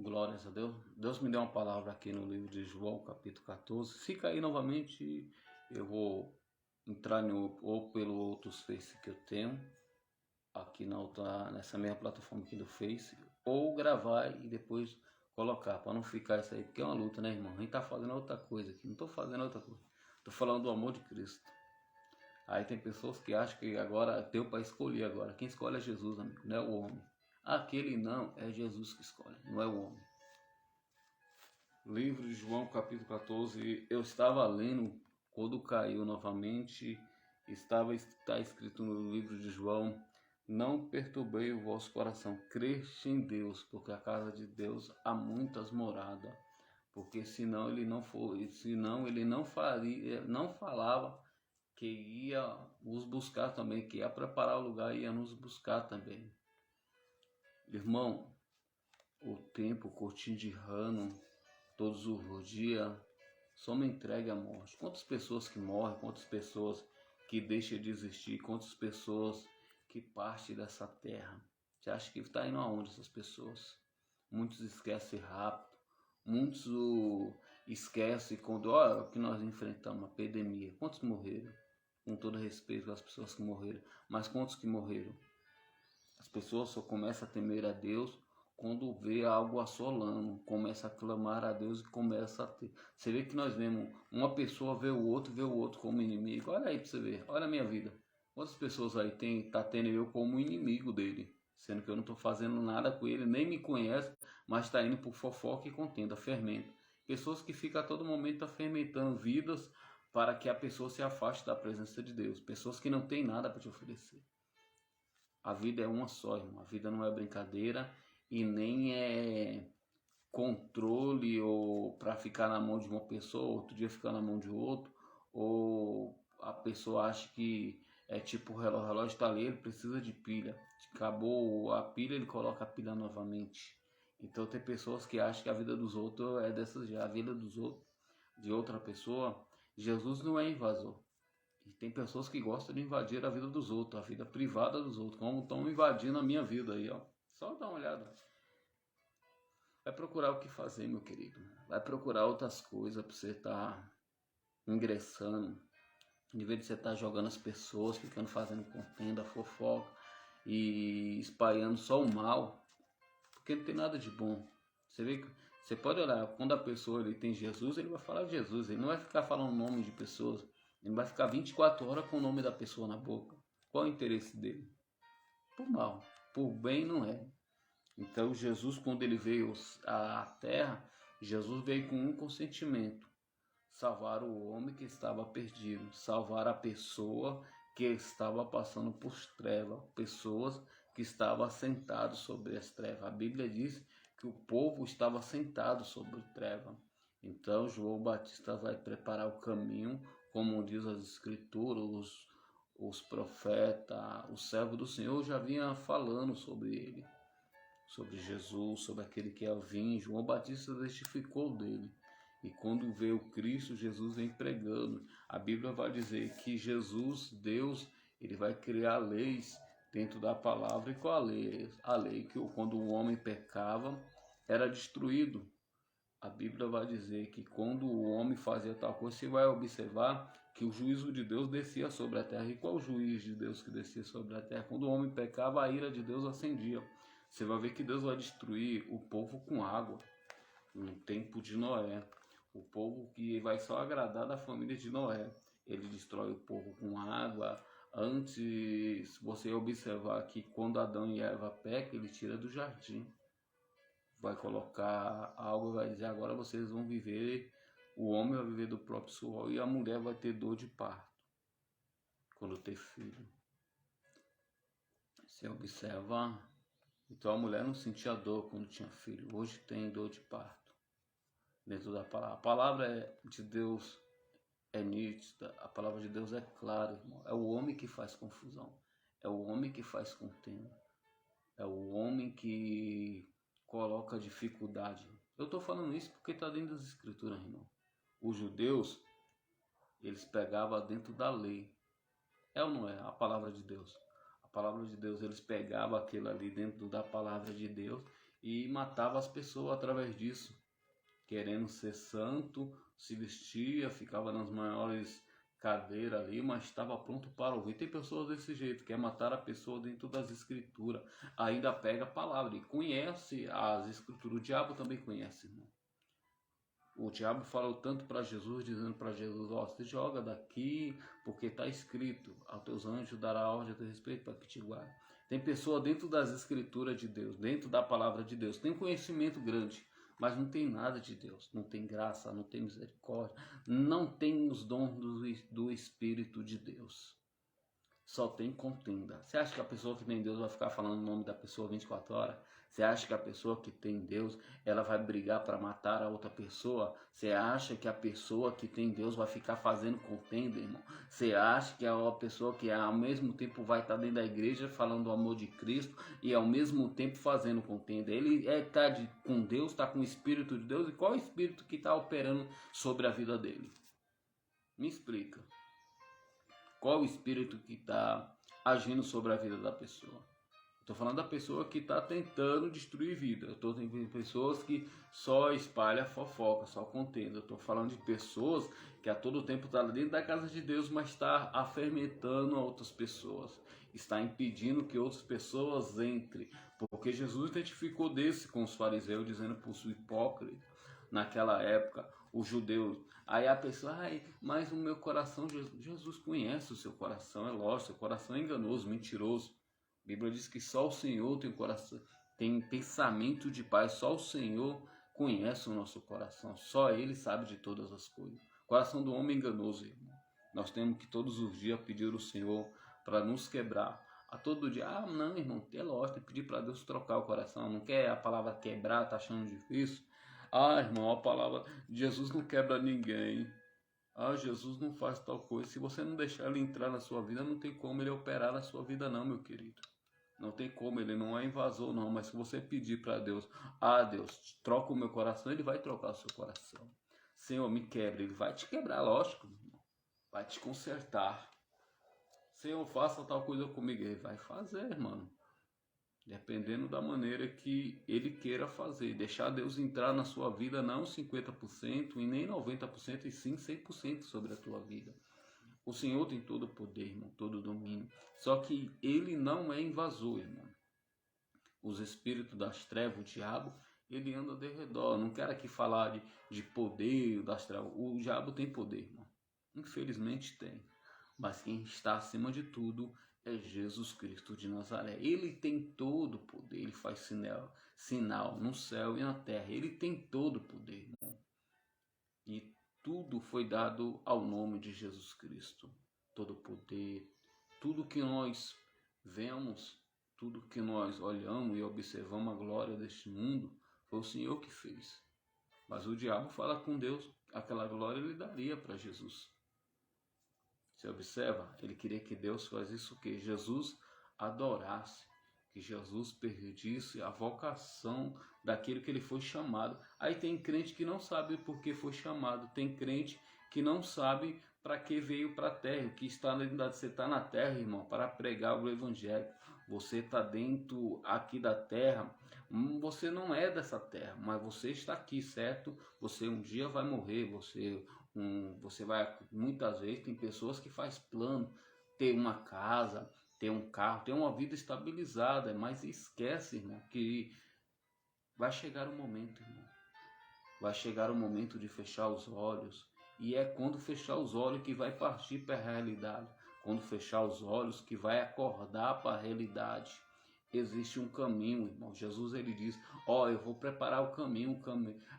Glórias a Deus. Deus me deu uma palavra aqui no livro de João, capítulo 14. Se cair novamente, eu vou entrar ou pelo outros Face que eu tenho, aqui nessa mesma plataforma aqui do Face, ou gravar e depois colocar, para não ficar isso aí, porque é uma luta, né, irmão? A gente tá fazendo outra coisa aqui, não tô fazendo outra coisa. Tô falando do amor de Cristo. Aí tem pessoas que acham que agora deu para escolher agora. Quem escolhe é Jesus, amigo, não é o homem. Aquele não, é Jesus que escolhe, não é o homem. Livro de João, capítulo 14. Eu estava lendo quando caiu novamente. Está escrito no livro de João: não perturbei o vosso coração, creste em Deus, porque a casa de Deus há muitas moradas. Porque senão ele não foi, senão ele não faria, não falava que ia nos buscar também, que ia preparar o lugar e ia nos buscar também. Irmão, o tempo curtinho de rano, todos os dias, somos entregues à morte. Quantas pessoas que morrem, quantas pessoas que deixam de existir, quantas pessoas que partem dessa terra. Você acha que está indo aonde essas pessoas? Muitos esquecem rápido, muitos esquecem quando, olha o que nós enfrentamos, a pandemia. Quantos morreram? Com todo respeito às pessoas que morreram, mas quantos que morreram? As pessoas só começam a temer a Deus quando vê algo assolando, começa a clamar a Deus e começa a ter. Você vê que nós vemos uma pessoa vê o outro como inimigo. Olha aí para você ver, olha a minha vida. Quantas pessoas aí tá tendo eu como inimigo dele, sendo que eu não estou fazendo nada com ele, nem me conhece, mas está indo por fofoca e contenda, fermento. Pessoas que ficam a todo momento fermentando vidas para que a pessoa se afaste da presença de Deus. Pessoas que não têm nada para te oferecer. A vida é uma só, irmão. A vida não é brincadeira e nem é controle ou para ficar na mão de uma pessoa, outro dia ficar na mão de outro, ou a pessoa acha que é tipo o relógio está ali, ele precisa de pilha. Acabou a pilha, ele coloca a pilha novamente. Então tem pessoas que acham que a vida dos outros é dessas já, a vida dos outros, de outra pessoa. Jesus não é invasor. E tem pessoas que gostam de invadir a vida dos outros, a vida privada dos outros, como estão invadindo a minha vida aí, ó. Só dá uma olhada. Vai procurar o que fazer, meu querido. Vai procurar outras coisas para você estar ingressando. Em vez de você estar jogando as pessoas, ficando fazendo contenda, fofoca e espalhando só o mal, porque não tem nada de bom. Você vê que você pode olhar, quando a pessoa ele tem Jesus, ele vai falar de Jesus, ele não vai ficar falando o nome de pessoas. Ele vai ficar 24 horas com o nome da pessoa na boca. Qual é o interesse dele? Por mal. Por bem não é. Então Jesus, quando ele veio à terra, Jesus veio com um consentimento. Salvar o homem que estava perdido. Salvar a pessoa que estava passando por trevas. Pessoas que estavam sentadas sobre as trevas. A Bíblia diz que o povo estava sentado sobre trevas. Então João Batista vai preparar o caminho, como diz as escrituras, os profetas, o servo do Senhor já vinha falando sobre ele, sobre Jesus, sobre aquele que ia vir. João Batista testificou dele. E quando veio Cristo, Jesus vem pregando. A Bíblia vai dizer que Jesus, Deus, ele vai criar leis dentro da palavra. E qual a lei? A lei que quando o homem pecava, era destruído. A Bíblia vai dizer que quando o homem fazia tal coisa, você vai observar que o juízo de Deus descia sobre a terra. E qual o juiz de Deus que descia sobre a terra? Quando o homem pecava, a ira de Deus acendia. Você vai ver que Deus vai destruir o povo com água no tempo de Noé. O povo que vai só agradar da família de Noé. Ele destrói o povo com água. Antes, você observar que quando Adão e Eva pecam, ele tira do jardim. Vai colocar algo, vai dizer, agora vocês vão viver, o homem vai viver do próprio suor e a mulher vai ter dor de parto quando ter filho. Você observa, então a mulher não sentia dor quando tinha filho, hoje tem dor de parto dentro da palavra. A palavra de Deus é nítida, a palavra de Deus é clara, irmão. É o homem que faz confusão, é o homem que faz contenda, é o homem que coloca dificuldade. Eu estou falando isso porque está dentro das escrituras, irmão. Os judeus, eles pegavam dentro da lei. É ou não é? A palavra de Deus. A palavra de Deus, eles pegavam aquilo ali dentro da palavra de Deus e matava as pessoas através disso. Querendo ser santo, se vestia, ficava nas maiores cadeiras ali, mas estava pronto para ouvir. Tem pessoas desse jeito, quer matar a pessoa dentro das escrituras, ainda pega a palavra e conhece as escrituras. O diabo também conhece, irmão. O diabo falou tanto para Jesus, dizendo para Jesus: ó, se joga daqui, porque está escrito, aos teus anjos dará ordem a teu respeito para que te guarde. Tem pessoa dentro das escrituras de Deus, dentro da palavra de Deus, tem conhecimento grande, mas não tem nada de Deus, não tem graça, não tem misericórdia, não tem os dons do Espírito de Deus. Só tem contenda. Você acha que a pessoa que tem Deus vai ficar falando o nome da pessoa 24 horas? Você acha que a pessoa que tem Deus, ela vai brigar para matar a outra pessoa? Você acha que a pessoa que tem Deus vai ficar fazendo contenda, irmão? Você acha que é uma pessoa que ao mesmo tempo vai estar dentro da igreja falando do amor de Cristo e ao mesmo tempo fazendo contenda? Ele está com Deus, está com o Espírito de Deus, e qual é o Espírito que está operando sobre a vida dele? Me explica. Qual o espírito que está agindo sobre a vida da pessoa? Estou falando da pessoa que está tentando destruir vida. Eu estou falando pessoas que só espalham fofoca, só contenda. Eu estou falando de pessoas que a todo tempo estão dentro da casa de Deus, mas está afermentando a outras pessoas. Está impedindo que outras pessoas entrem. Porque Jesus identificou desse com os fariseus, dizendo para os hipócritas, naquela época, os judeus. Aí a pessoa, mas o meu coração, Jesus conhece o seu coração, é lógico, seu coração é enganoso, mentiroso. A Bíblia diz que só o Senhor tem coração, tem pensamento de paz, só o Senhor conhece o nosso coração, só Ele sabe de todas as coisas. O coração do homem é enganoso, irmão. Nós temos que todos os dias pedir ao Senhor para nos quebrar. A todo dia, não, irmão, é lógico, tem que pedir para Deus trocar o coração. Não quer a palavra quebrar, tá achando difícil? Irmão, a palavra de Jesus não quebra ninguém. Jesus não faz tal coisa. Se você não deixar ele entrar na sua vida, não tem como ele operar na sua vida não, meu querido. Não tem como, ele não é invasor não. Mas se você pedir para Deus, Deus, troca o meu coração, ele vai trocar o seu coração. Senhor, me quebre. Ele vai te quebrar, lógico. Vai te consertar. Senhor, faça tal coisa comigo. Ele vai fazer, mano. Dependendo da maneira que ele queira fazer. Deixar Deus entrar na sua vida não 50% e nem 90%, e sim 100% sobre a tua vida. O Senhor tem todo o poder, irmão, todo o domínio. Só que ele não é invasor, irmão. Os espíritos das trevas, o diabo, ele anda de redor. Não quero aqui falar de poder das trevas. O diabo tem poder, irmão. Infelizmente tem. Mas quem está acima de tudo é Jesus Cristo de Nazaré. Ele tem todo o poder. Ele faz sinal no céu e na terra. Ele tem todo o poder, irmão. E tudo foi dado ao nome de Jesus Cristo. Todo o poder, tudo que nós vemos, tudo que nós olhamos e observamos a glória deste mundo, foi o Senhor que fez. Mas o diabo fala com Deus, aquela glória ele daria para Jesus. Você observa? Ele queria que Deus fizesse o quê? Jesus adorasse, que Jesus perdisse a vocação daquilo que ele foi chamado. Aí tem crente que não sabe por que foi chamado, tem crente que não sabe para que veio para a terra. O que está você está na terra, irmão, para pregar o evangelho. Você está dentro aqui da terra. Você não é dessa terra, mas você está aqui, certo? Você um dia vai morrer, você vai, muitas vezes tem pessoas que faz plano, ter uma casa, ter um carro, ter uma vida estabilizada, mas esquece, irmão, que vai chegar o momento, irmão. Vai chegar o momento de fechar os olhos, e é quando fechar os olhos que vai partir para a realidade. Quando fechar os olhos que vai acordar para a realidade. Existe um caminho, irmão. Jesus ele diz, eu vou preparar o caminho.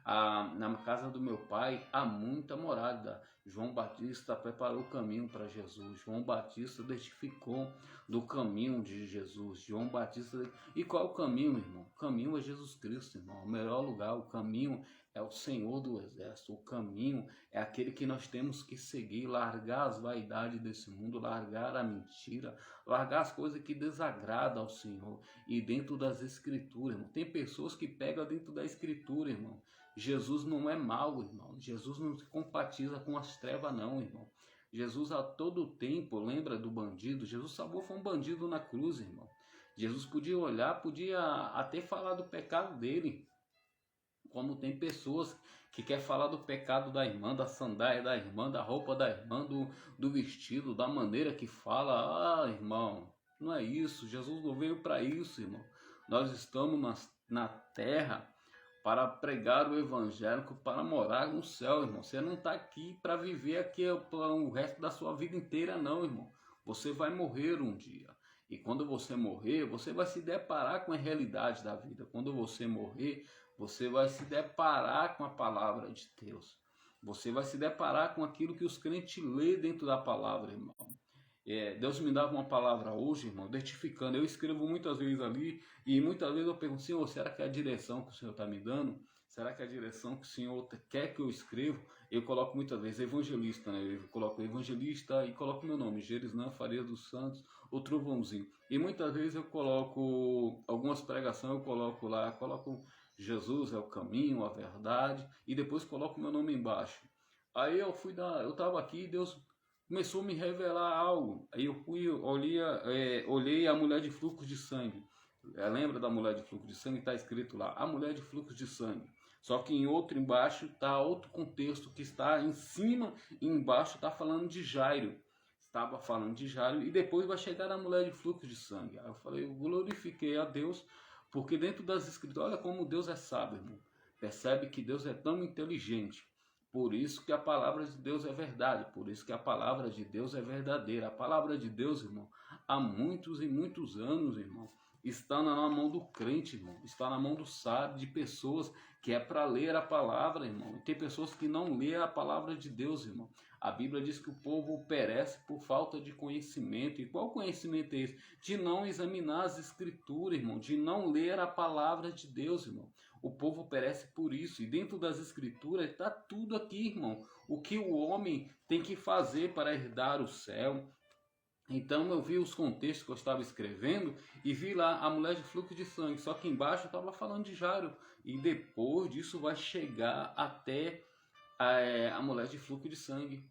Na casa do meu pai há muita morada. João Batista preparou o caminho para Jesus. João Batista testificou do caminho de Jesus. João Batista. E qual é o caminho, irmão? O caminho é Jesus Cristo, irmão. O melhor lugar, o caminho é o Senhor do Exército. O caminho é aquele que nós temos que seguir, largar as vaidades desse mundo, largar a mentira, largar as coisas que desagradam ao Senhor. E dentro das Escrituras, irmão. Tem pessoas que pegam dentro da Escritura, irmão. Jesus não é mau, irmão. Jesus não se compatiza com as trevas, não, irmão. Jesus a todo tempo, lembra do bandido? Jesus salvou, foi um bandido na cruz, irmão. Jesus podia olhar, podia até falar do pecado dele. Como tem pessoas que quer falar do pecado da irmã, da sandália da irmã, da roupa da irmã, do vestido, da maneira que fala. Ah, irmão, não é isso. Jesus não veio para isso, irmão. Nós estamos na terra para pregar o evangélico, para morar no céu, irmão. Você não está aqui para viver aqui o resto da sua vida inteira, não, irmão. Você vai morrer um dia. E quando você morrer, você vai se deparar com a realidade da vida. Quando você morrer, você vai se deparar com a palavra de Deus. Você vai se deparar com aquilo que os crentes lê dentro da palavra, irmão. Deus me dava uma palavra hoje, irmão, identificando. Eu escrevo muitas vezes ali e muitas vezes eu pergunto, Senhor, será que é a direção que o Senhor está me dando? Será que é a direção que o Senhor quer que eu escreva? Eu coloco muitas vezes evangelista, né? Eu coloco evangelista e coloco meu nome, Gerisnan Faria dos Santos, o Trovãozinho. E muitas vezes eu coloco algumas pregações, eu coloco lá, coloco Jesus é o caminho, a verdade, e depois coloco meu nome embaixo. Aí eu estava aqui e Deus começou a me revelar algo. Aí eu olhei a mulher de fluxo de sangue. Lembra da mulher de fluxo de sangue? Está escrito lá, a mulher de fluxo de sangue. Só que em outro embaixo está outro contexto que está em cima e embaixo está falando de Jairo. Estava falando de Jairo e depois vai chegar a mulher de fluxo de sangue. Aí eu falei, eu glorifiquei a Deus, porque dentro das escrituras, olha como Deus é sábio, irmão. Percebe que Deus é tão inteligente. Por isso que a palavra de Deus é verdade, por isso que a palavra de Deus é verdadeira. A palavra de Deus, irmão, há muitos e muitos anos, irmão, está na mão do crente, irmão, está na mão do sábio, de pessoas que é para ler a palavra, irmão. E tem pessoas que não lê a palavra de Deus, irmão. A Bíblia diz que o povo perece por falta de conhecimento. E qual conhecimento é esse? De não examinar as escrituras, irmão, de não ler a palavra de Deus, irmão. O povo perece por isso. E dentro das escrituras está tudo aqui, irmão. O que o homem tem que fazer para herdar o céu. Então eu vi os contextos que eu estava escrevendo e vi lá a mulher de fluxo de sangue. Só que embaixo eu estava falando de Jairo. E depois disso vai chegar até a mulher de fluxo de sangue.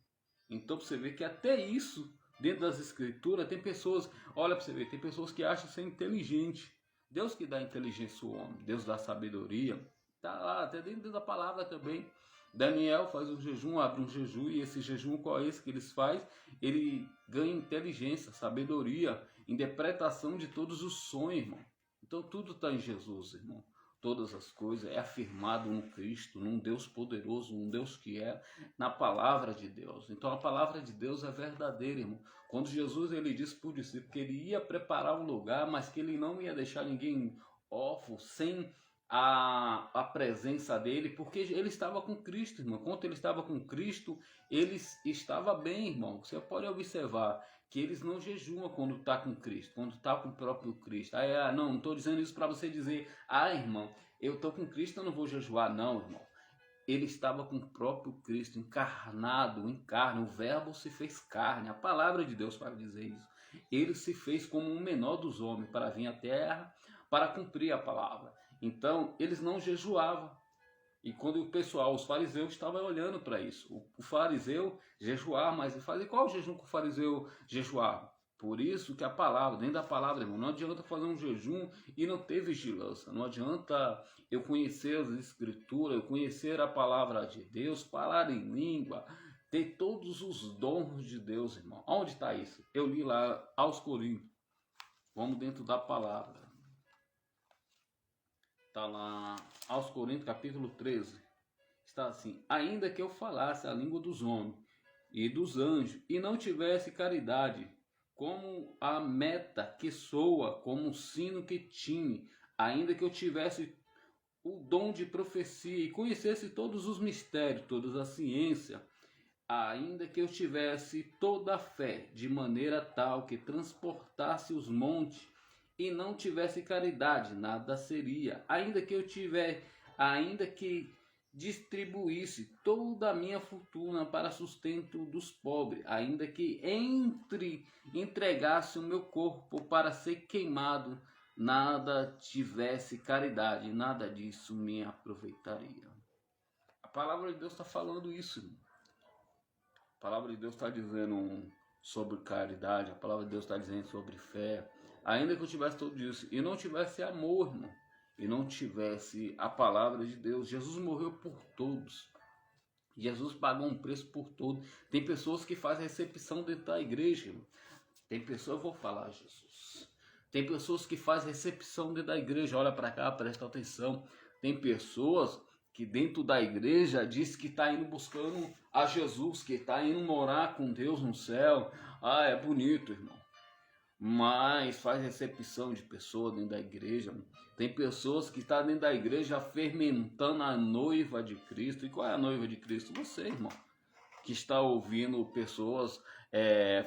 Então você vê que até isso, dentro das escrituras, tem pessoas, olha para você ver, tem pessoas que acham ser inteligente. Deus que dá inteligência ao homem, Deus dá sabedoria. Está lá, até dentro da palavra também. Daniel faz um jejum, abre um jejum, e esse jejum, qual é esse que eles fazem? Ele ganha inteligência, sabedoria, interpretação de todos os sonhos, irmão. Então tudo está em Jesus, irmão. Todas as coisas é afirmado no Cristo, num Deus poderoso, num Deus que é, na palavra de Deus. Então a palavra de Deus é verdadeira, irmão. Quando Jesus ele disse para o discípulo que ele ia preparar um lugar, mas que ele não ia deixar ninguém órfão, sem a presença dele, porque ele estava com Cristo, irmão. Quando ele estava com Cristo, ele estava bem, irmão. Você pode observar que eles não jejuam quando está com Cristo, quando está com o próprio Cristo. Não estou dizendo isso para você dizer, irmão, eu estou com Cristo, eu não vou jejuar. Não, irmão. Ele estava com o próprio Cristo, encarnado, em carne. O verbo se fez carne, a palavra de Deus para dizer isso. Ele se fez como o menor dos homens para vir à terra, para cumprir a palavra. Então, eles não jejuavam. E quando o pessoal, os fariseus, estavam olhando para isso. O fariseu jejuar, mas fazer qual o jejum que o fariseu jejuava? Por isso que a palavra, dentro da palavra, irmão, não adianta fazer um jejum e não ter vigilância. Não adianta eu conhecer as escrituras, eu conhecer a palavra de Deus, falar em língua, ter todos os dons de Deus, irmão. Onde está isso? Eu li lá aos Coríntios. Vamos dentro da palavra. Está lá, aos Coríntios, capítulo 13. Está assim: ainda que eu falasse a língua dos homens e dos anjos, e não tivesse caridade, como a meta que soa, como um sino que tine, ainda que eu tivesse o dom de profecia e conhecesse todos os mistérios, toda a ciência, ainda que eu tivesse toda a fé, de maneira tal que transportasse os montes, e não tivesse caridade, nada seria. Ainda que distribuísse toda a minha fortuna para sustento dos pobres, ainda que entregasse o meu corpo para ser queimado, nada tivesse caridade, nada disso me aproveitaria. A palavra de Deus está falando isso. A palavra de Deus está dizendo sobre caridade, a palavra de Deus está dizendo sobre fé, Ainda que eu tivesse tudo isso e não tivesse amor, irmão, e não tivesse a palavra de Deus, Jesus morreu por todos. Jesus pagou um preço por todos. Tem pessoas que fazem recepção dentro da igreja, irmão. Tem pessoas, eu vou falar, Jesus. Tem pessoas que fazem recepção dentro da igreja. Olha para cá, presta atenção. Tem pessoas que dentro da igreja diz que está indo buscando a Jesus, que está indo morar com Deus no céu. Ah, é bonito, irmão. Mas faz recepção de pessoas dentro da igreja. Tem pessoas que estão dentro da igreja fermentando a noiva de Cristo. E qual é a noiva de Cristo? Você, irmão, que está ouvindo pessoas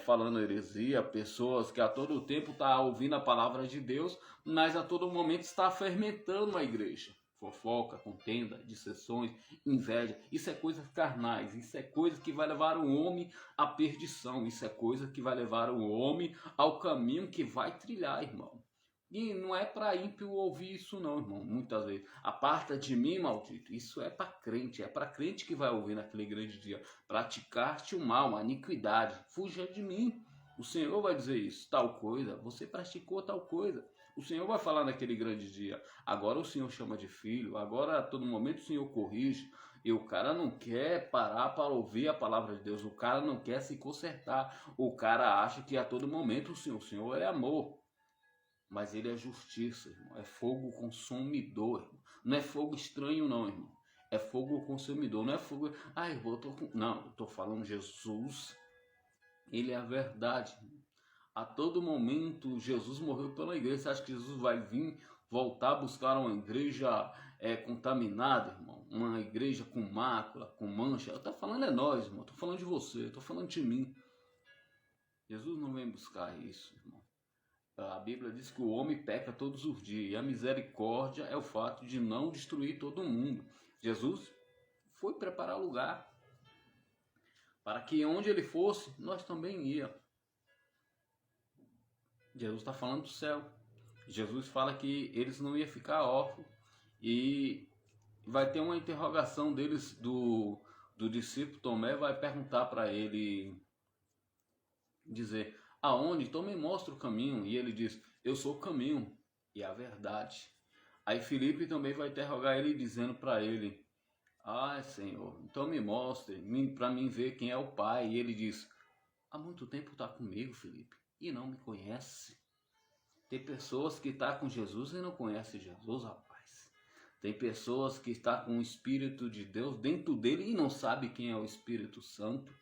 falando heresia, pessoas que a todo tempo está ouvindo a palavra de Deus, mas a todo momento está fermentando a igreja. Fofoca, contenda, dissensões, inveja, isso é coisas carnais, isso é coisa que vai levar o homem à perdição, isso é coisa que vai levar o homem ao caminho que vai trilhar, irmão. E não é para ímpio ouvir isso não, irmão, muitas vezes. Aparta de mim, maldito, isso é para crente que vai ouvir naquele grande dia. Praticar-te o mal, a iniquidade, fuja de mim. O Senhor vai dizer isso, tal coisa, você praticou tal coisa. O Senhor vai falar naquele grande dia. Agora o Senhor chama de filho, agora a todo momento o Senhor corrige. E o cara não quer parar para ouvir a palavra de Deus, o cara não quer se consertar. O cara acha que a todo momento o Senhor é amor. Mas ele é justiça, irmão. É fogo consumidor, irmão. Não é fogo estranho não, irmão. É fogo consumidor, não é fogo... irmão, Não, eu tô falando Jesus. Ele é a verdade, irmão. A todo momento, Jesus morreu pela igreja. Você acha que Jesus vai vir, voltar a buscar uma igreja contaminada, irmão? Uma igreja com mácula, com mancha? Eu tô falando nós, irmão. Eu tô falando de você, eu tô falando de mim. Jesus não vem buscar isso, irmão. A Bíblia diz que o homem peca todos os dias. E a misericórdia é o fato de não destruir todo mundo. Jesus foi preparar lugar para que onde ele fosse, nós também ia. Jesus está falando do céu. Jesus fala que eles não iam ficar órfãos. E vai ter uma interrogação deles, do discípulo Tomé, vai perguntar para ele, dizer, aonde? Então me mostra o caminho. E ele diz, eu sou o caminho e a verdade. Aí Filipe também vai interrogar ele, dizendo para ele, Senhor, então me mostre, para mim ver quem é o Pai. E ele diz, há muito tempo está comigo, Filipe, e não me conhece. Tem pessoas que estão com Jesus e não conhecem Jesus, rapaz. Tem pessoas que estão com o Espírito de Deus dentro dele e não sabe quem é o Espírito Santo.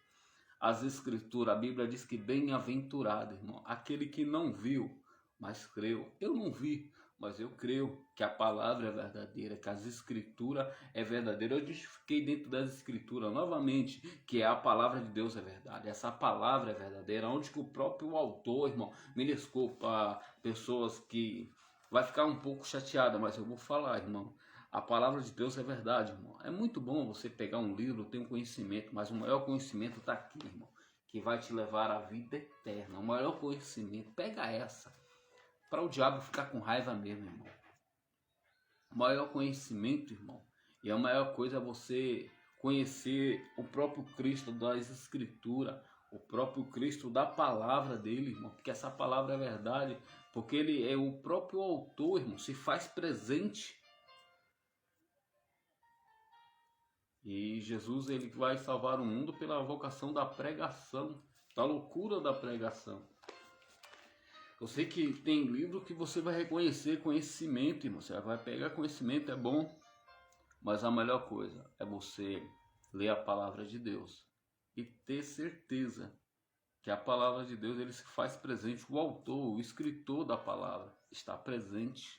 As Escrituras, a Bíblia diz que bem-aventurado, irmão, aquele que não viu, mas creu. Eu não vi, mas eu creio que a palavra é verdadeira, que as Escrituras é verdadeira. Eu justifiquei dentro das Escrituras novamente que a palavra de Deus é verdade. Essa palavra é verdadeira, onde que o próprio autor, irmão, me desculpa, pessoas que vai ficar um pouco chateada, mas eu vou falar, irmão. A palavra de Deus é verdade, irmão. É muito bom você pegar um livro, ter um conhecimento, mas o maior conhecimento está aqui, irmão, que vai te levar à vida eterna. O maior conhecimento, pega essa, para o diabo ficar com raiva mesmo, irmão. O maior conhecimento, irmão, e a maior coisa é você conhecer o próprio Cristo das Escrituras, o próprio Cristo da palavra dele, irmão, porque essa palavra é verdade, porque ele é o próprio autor, irmão, se faz presente. E Jesus, ele vai salvar o mundo pela vocação da pregação, da loucura da pregação. Eu sei que tem livro que você vai reconhecer conhecimento, irmão. Você vai pegar conhecimento, é bom. Mas a melhor coisa é você ler a palavra de Deus e ter certeza que a palavra de Deus, ele se faz presente. O autor, o escritor da palavra está presente.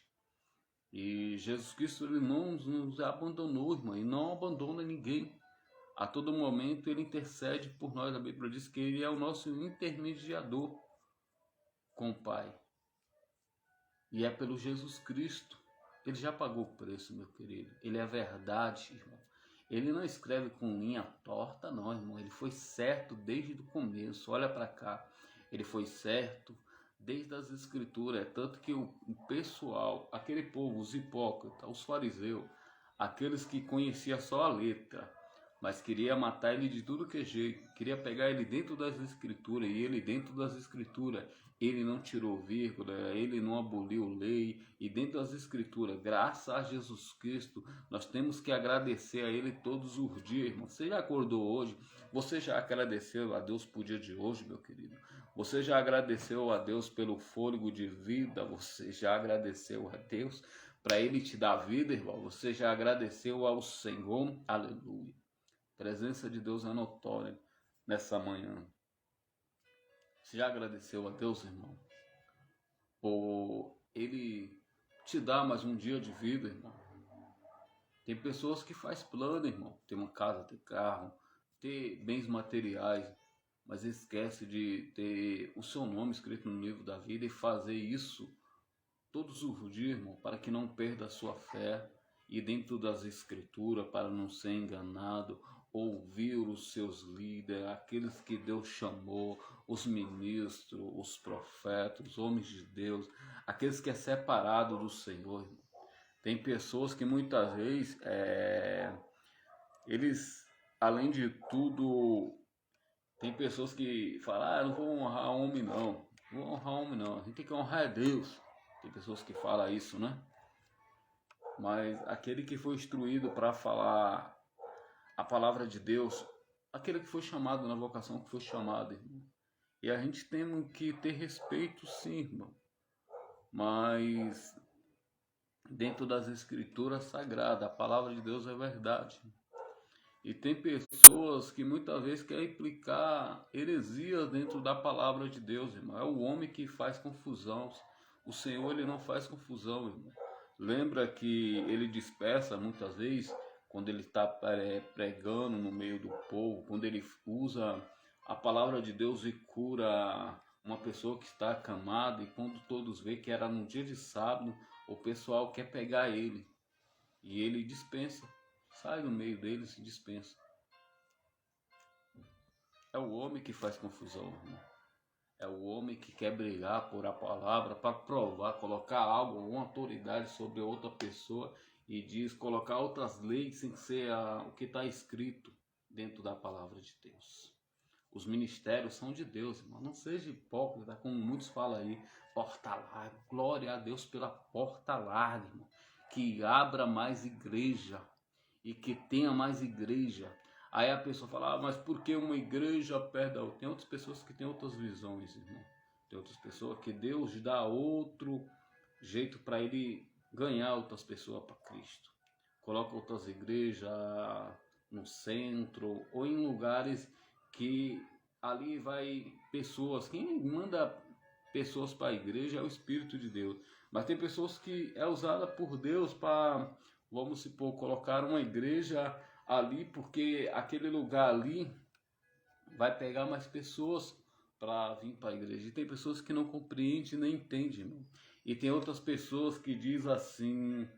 E Jesus Cristo, ele não nos abandonou, irmão, e não abandona ninguém. A todo momento ele intercede por nós. A Bíblia diz que ele é o nosso intermediador com o Pai. E é pelo Jesus Cristo. Ele já pagou o preço, meu querido. Ele é a verdade, irmão. Ele não escreve com linha torta, não, irmão. Ele foi certo desde o começo. Olha para cá. Ele foi certo desde as Escrituras. É tanto que o pessoal, aquele povo, os hipócritas, os fariseus, aqueles que conheciam só a letra, mas queria matar ele de tudo que é jeito, queria pegar ele dentro das escrituras, e ele dentro das escrituras, ele não tirou vírgula, ele não aboliu lei, e dentro das escrituras, graças a Jesus Cristo, nós temos que agradecer a ele todos os dias, irmão. Você já acordou hoje? Você já agradeceu a Deus por dia de hoje, meu querido? Você já agradeceu a Deus pelo fôlego de vida? Você já agradeceu a Deus para ele te dar vida, irmão? Você já agradeceu ao Senhor? Aleluia. A presença de Deus é notória nessa manhã. Você já agradeceu a Deus, irmão, por Ele te dar mais um dia de vida, irmão? Tem pessoas que faz plano, irmão, ter uma casa, ter carro, ter bens materiais, mas esquece de ter o seu nome escrito no livro da vida e fazer isso todos os dias, irmão, para que não perda a sua fé e dentro das escrituras, para não ser enganado, ouvir os seus líderes, aqueles que Deus chamou, os ministros, os profetas, os homens de Deus, aqueles que é separado do Senhor, irmão. Tem pessoas que muitas vezes, eles, além de tudo, tem pessoas que falam, não vou honrar homem não, não vou honrar homem não, a gente tem que honrar a Deus. Tem pessoas que falam isso, né? Mas aquele que foi instruído para falar a palavra de Deus, aquele que foi chamado na vocação que foi chamado, irmão. E a gente tem que ter respeito, sim, irmão. Mas dentro das escrituras sagradas, a palavra de Deus é verdade. E tem pessoas que muitas vezes querem implicar heresias dentro da palavra de Deus, irmão. É o homem que faz confusão. O Senhor, ele não faz confusão, irmão. Lembra que ele dispersa muitas vezes quando ele está pregando no meio do povo, quando ele usa a palavra de Deus e cura uma pessoa que está acamada, e quando todos veem que era no dia de sábado, o pessoal quer pegar ele e ele dispensa, sai do meio deles e dispensa. É o homem que faz confusão, irmão. É o homem que quer brigar por a palavra para provar, colocar algo, uma autoridade sobre outra pessoa e diz colocar outras leis sem ser o que está escrito dentro da palavra de Deus. Os ministérios são de Deus, irmão. Não seja hipócrita, como muitos falam aí, porta larga. Glória a Deus pela porta larga, irmão. Que abra mais igreja e que tenha mais igreja. Aí a pessoa fala, mas por que uma igreja perde a outra? Tem outras pessoas que têm outras visões, irmão. Tem outras pessoas que Deus dá outro jeito para ele ganhar outras pessoas para Cristo. Coloca outras igrejas no centro ou em lugares que ali vai pessoas. Quem manda pessoas para a igreja é o Espírito de Deus. Mas tem pessoas que é usada por Deus para, vamos supor, colocar uma igreja ali, porque aquele lugar ali vai pegar mais pessoas para vir para a igreja. E tem pessoas que não compreendem nem entendem, irmão. E tem outras pessoas que dizem assim,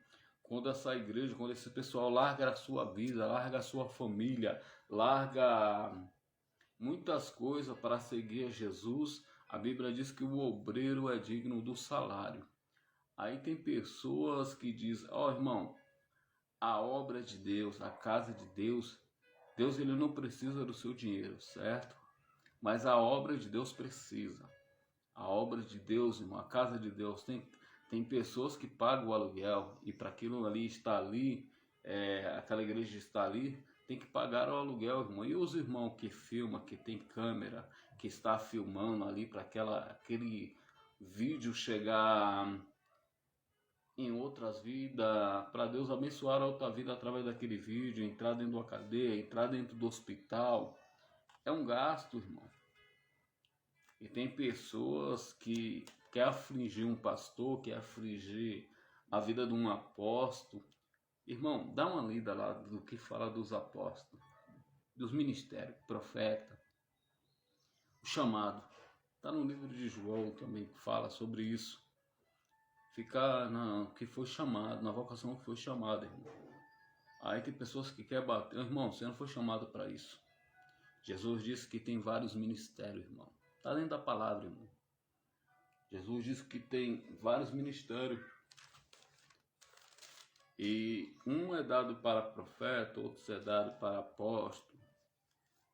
quando essa igreja, quando esse pessoal larga a sua vida, larga a sua família, larga muitas coisas para seguir a Jesus, a Bíblia diz que o obreiro é digno do salário. Aí tem pessoas que dizem, irmão, a obra de Deus, a casa de Deus, Deus ele não precisa do seu dinheiro, certo? Mas a obra de Deus precisa. A obra de Deus, irmão, a casa de Deus, tem pessoas que pagam o aluguel e para aquilo ali estar ali, aquela igreja está ali, tem que pagar o aluguel, irmão. E os irmãos que filmam, que tem câmera, que está filmando ali para aquele vídeo chegar em outras vidas, para Deus abençoar a outra vida através daquele vídeo, entrar dentro da cadeia, entrar dentro do hospital, é um gasto, irmão. E tem pessoas que quer afligir um pastor, quer afligir a vida de um apóstolo. Irmão, dá uma lida lá do que fala dos apóstolos, dos ministérios, profeta, o chamado. Está no livro de João também, que fala sobre isso. Ficar que foi chamado, na vocação que foi chamado, irmão. Aí tem pessoas que querem bater. Irmão, você não foi chamado para isso. Jesus disse que tem vários ministérios, irmão. Está dentro da palavra, irmão. Jesus disse que tem vários ministérios. E um é dado para profeta, outro é dado para apóstolo.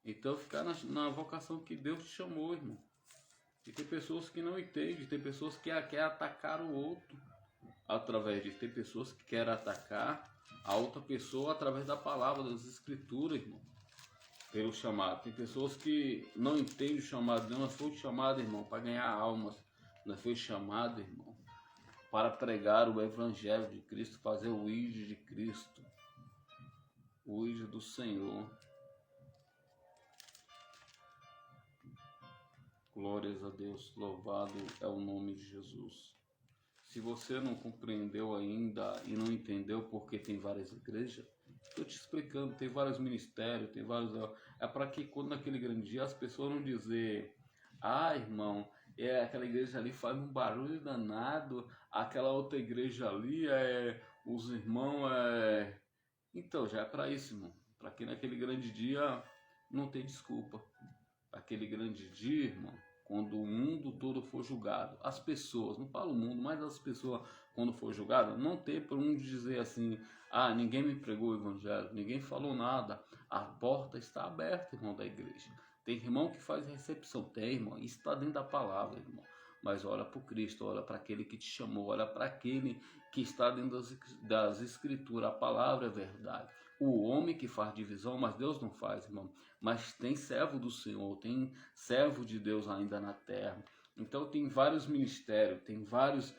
Então ficar na vocação que Deus te chamou, irmão. E tem pessoas que não entendem, tem pessoas que querem atacar o outro através disso. Tem pessoas que querem atacar a outra pessoa através da palavra, das escrituras, irmão. Pelo chamado. Tem pessoas que não entendem o chamado. Nós fomos chamados, irmão, para ganhar almas. Nós fomos chamados, irmão, para pregar o evangelho de Cristo, fazer o ID de Cristo, o ID do Senhor. Glórias a Deus, louvado é o nome de Jesus. Se você não compreendeu ainda e não entendeu porque tem várias igrejas, estou te explicando, tem vários ministérios, tem vários... É para que quando naquele grande dia as pessoas não dizer, irmão, aquela igreja ali faz um barulho danado, aquela outra igreja ali, os irmãos... Então, já é para isso, irmão. Para que naquele grande dia não tem desculpa. Aquele grande dia, irmão, quando o mundo todo for julgado, as pessoas, não falo o mundo, mas as pessoas, quando for julgado, não tem para um dizer assim, ninguém me pregou o evangelho, ninguém falou nada, a porta está aberta, irmão, da igreja. Tem irmão que faz recepção, tem, irmão, isso está dentro da palavra, irmão. Mas olha para o Cristo, olha para aquele que te chamou, olha para aquele que está dentro das escrituras, a palavra é verdade. O homem que faz divisão, mas Deus não faz, irmão. Mas tem servo do Senhor, tem servo de Deus ainda na terra. Então tem vários ministérios, tem vários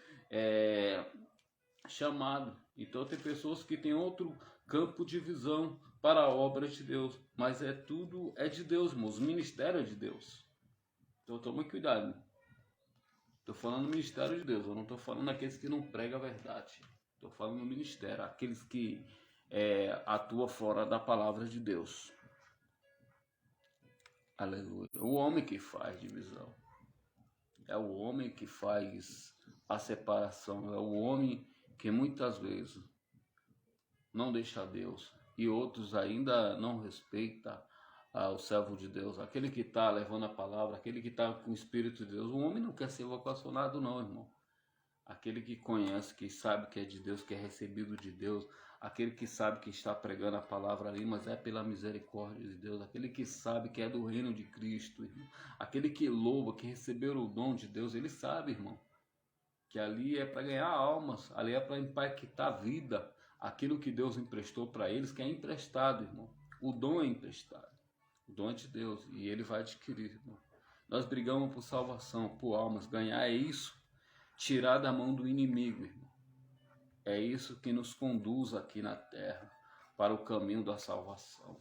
chamados. Então tem pessoas que têm outro campo de visão para a obra de Deus. Mas tudo é de Deus, irmão. Os ministérios é de Deus. Então tome cuidado. Estou falando do ministério de Deus, eu não estou falando daqueles que não pregam a verdade. Estou falando do ministério, aqueles que atuam fora da palavra de Deus. Aleluia. O homem que faz divisão. É o homem que faz a separação. É o homem que muitas vezes não deixa Deus. E outros ainda não respeitam o servo de Deus. Aquele que está levando a palavra, aquele que está com o Espírito de Deus. O homem não quer ser vocacionado não, irmão. Aquele que conhece, que sabe que é de Deus, que é recebido de Deus, aquele que sabe que está pregando a palavra ali, mas é pela misericórdia de Deus, aquele que sabe que é do reino de Cristo, irmão. Aquele que louva, que recebeu o dom de Deus, ele sabe, irmão, que ali é para ganhar almas, ali é para impactar a vida, aquilo que Deus emprestou para eles, que é emprestado, irmão. O dom é emprestado, o dom é de Deus, e ele vai adquirir, irmão. Nós brigamos por salvação, por almas, ganhar é isso. Tirar da mão do inimigo, irmão. É isso que nos conduz aqui na terra para o caminho da salvação.